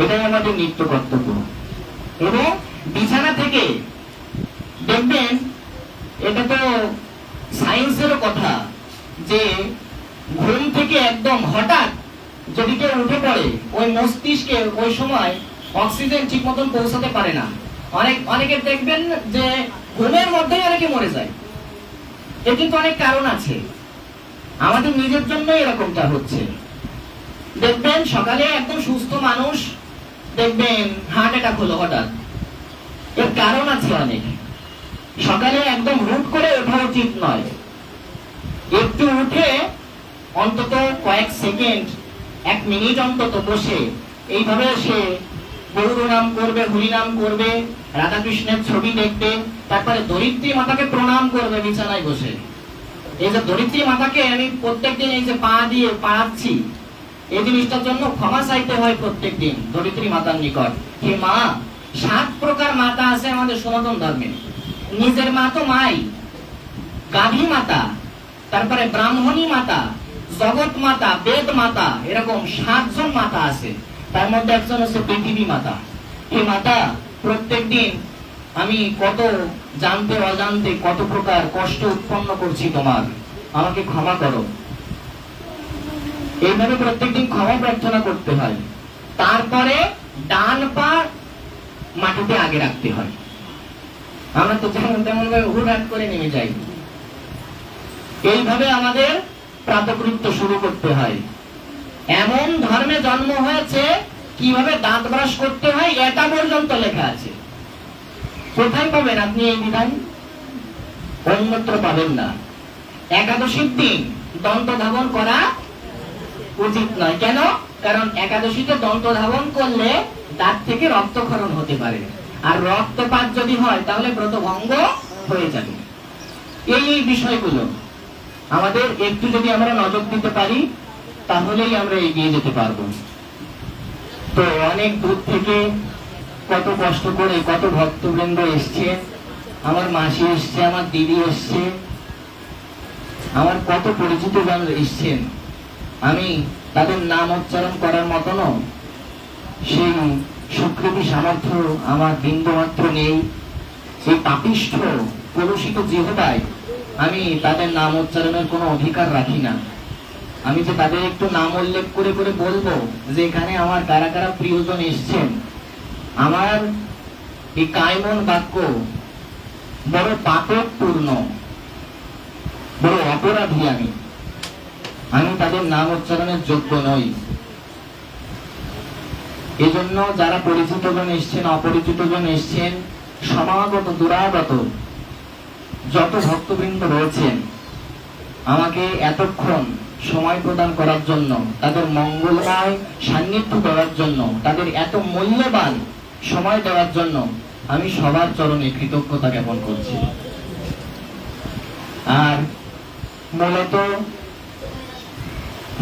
এটাই আমাদের নিত্য কর্তব্য। এবং বিছানা থেকে দেখবেন, এটা তো সায়েন্সেরও কথা, যে ঘুম থেকে একদম হঠাৎ যদি কেউ উঠে পড়ে, ওই মস্তিষ্কে ওই সময় অক্সিজেন ঠিক মতন পৌঁছাতে পারে না। অনেকের দেখবেন যে ঘুমের মধ্যেই অনেকে মরে যায়। এর কিন্তু অনেক কারণ আছে, আমাদের নিজের জন্য এরকমটা হচ্ছে। দেখবেন সকালে একদম সুস্থ মানুষ, দেখবেন হার্ট অ্যাটাক হলো হঠাৎ। এর কারণ আছে অনেক। সকালে একদম হুট করে ওঠা উচিত নয়, একটু উঠে অন্তত কয়েক সেকেন্ড, 1 মিনিট অন্তত বসে এইভাবে সে গৌর নাম করবে, হরি নাম করবে, রাধাকৃষ্ণের ছবি দেখবে, তারপরে ধরিত্রী মাতাকে প্রণাম করবে বিছানায় বসে। এই যে ধরিত্রী মাতাকে আমি প্রত্যেকদিন এই যে পা দিয়ে পাড়াচ্ছি, এই জিনিসটার জন্য ক্ষমা চাইতে হয় প্রত্যেকদিন ধরিত্রী মাতার নিকট। হে মা, 7 প্রকার মাতা আছে আমাদের সনাতন ধর্মে। নিজের মা তো মাই, গাভী মাতা, তারপরে ব্রাহ্মণী মাতা, জগৎ মাতা, বেদ মাতা, এরকম 7 জন মাতা আছে। তার মধ্যে একজন হচ্ছে পৃথিবী মাতা। এই মাতা প্রত্যেকদিন আমি কত জানতে অজান্তে কত প্রকার কষ্ট উৎপন্ন করছি তোমার, আমাকে ক্ষমা করো। এইভাবে প্রত্যেকদিন ক্ষমা প্রার্থনা করতে হয়। তারপরে ডান পা মাটিতে আগে রাখতে হয়। আমরা তো যেমন তেমন ভাবে হুড়হাট করে নেমে যাই। এইভাবে আমাদের প্রাতকৃত্য শুরু করতে হয়। এমন ধর্মে জন্ম হয়েছে, কিভাবে দাঁত ব্রাশ করতে হয় এটা পর্যন্ত লেখা আছে। কোথায় পাবেন আপনি এই বিধান? অন্যত্র পাবেন না। একাদশীর দিন দন্ত ধাবন করা উচিত নয়। কেন? কারণ একাদশীতে দন্ত ধাবন করলে দাঁত থেকে রক্তক্ষরণ হতে পারে, আর রক্তপাত যদি হয় তাহলে ব্রত ভঙ্গ হয়ে যাবে। এই বিষয়গুলো আমাদের একটু যদি আমরা নজর দিতে পারি, তাহলেই আমরা এগিয়ে যেতে পারবো। তো অনেক দূর থেকে কত কষ্ট করে কত ভক্তবৃন্দ এসছে, আমার মাসি এসছে, আমার দিদি এসছে, আমার কত পরিচিত জন এসছেন। আমি তাদের নাম উচ্চারণ করার মতনও সেই স্বীকৃতি সামর্থ্য আমার বিন্দুমাত্র নেই। সেই পাপিষ্ঠ কলুষিত জিহ্বায় আমি তাদের নাম উচ্চারণের কোনো অধিকার রাখি না। আমি যে তাদের একটু নাম উল্লেখ করে করে বলবো যে এখানে আমার কারা কারা প্রিয়জন এসছেন, আমার এই কায়মন বাক্য বড় পাপপূর্ণ, বড় অপরাধী। আমি তাদের নাম উচ্চারণের যোগ্য নই। এজন্য যারা পরিচিত জন এসছেন, অপরিচিত জন এসছেন, সমাগত দুরাগত যত ভক্তবৃন্দ রয়েছেন, আমাকে এতক্ষণ সময় প্রদান করার জন্য, তাদের মঙ্গলময় সান্নিধ্য দেওয়ার জন্য, তাদের এত মূল্যবান সময় দেওয়ার জন্য আমি সবার চরণে কৃতজ্ঞতা জ্ঞাপন করছি। আর মূলত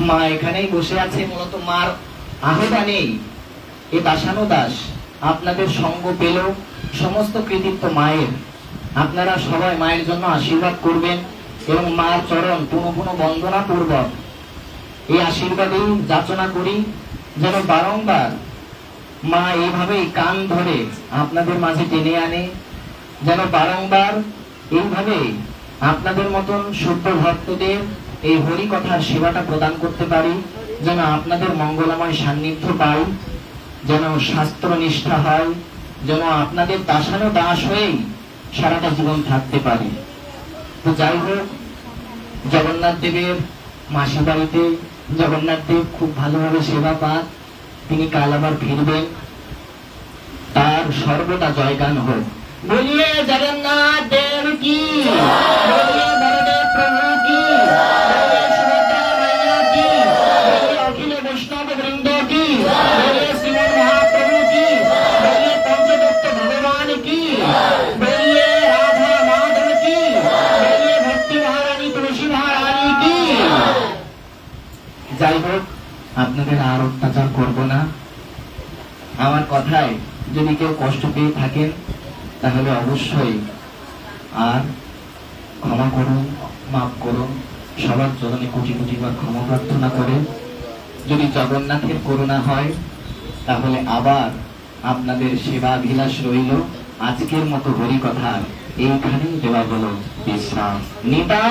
মা এখানেই বসে আছে, মূলত মার আহ্বানেই এ দাসানুদাস আপনাদের সঙ্গ পেল। সমস্ত কৃতিত্ব মায়ের। আপনারা সবাই মায়ের জন্য আশীর্বাদ করবেন এবং মার চরণ পুনঃ পুনঃ বন্দনা পূর্বক এই আশীর্বাদেই যাচনা করি, যেন বারংবার মা এইভাবেই কান ধরে আপনাদের মাঝে টেনে আনে, যেন বারংবার এইভাবে আপনাদের মতন শুদ্ধ ভক্তদের এই হরি কথার সেবাটা প্রদান করতে পারি, যেন আপনাদের মঙ্গলময় সান্নিধ্য পাই, যেন শাস্ত্র নিষ্ঠা হয়, যেন আপনাদের দাসানো দাস হয়েই সারাটা জীবন থাকতে পারি। তো যাই হোক, জগন্নাথ দেবের মাসি বাড়িতে জগন্নাথ দেব খুব ভালোভাবে সেবা পান। তিনি কাল আবার ফিরবেন, তার সর্বদা জয়গান হোক। বলিয়ে জগন্নাথ দেব কি, বলিয়ে বলদেব প্রভু কি, বলিয়ে সুভদ্রা মাইয়া কি, বলিয়ে অখিল বৈষ্ণব বৃন্দ কি, বলিয়ে শ্রীমন মহাপ্রভু কি, বলিয়ে পঞ্চদত্ত ভগবান কি, বলিয়ে রাধা মাধব কি, বলিয়ে ভক্তি মহারানী তুলসী মহারানী কি। কথায় যদি কেউ কষ্ট পেয়ে থাকেন তাহলে অবশ্যই আর ক্ষমা করুন, মাফ করুন। সবার চরণে কোটি কোটি বার ক্ষমা প্রার্থনা করে যদি জগন্নাথের করুণা হয় তাহলে আবার আপনাদের সেবাভিলাষ রইল। আজকের মতো হরি কথা এইখানেই দেওয়া হলো বিশ্রাম। নিতা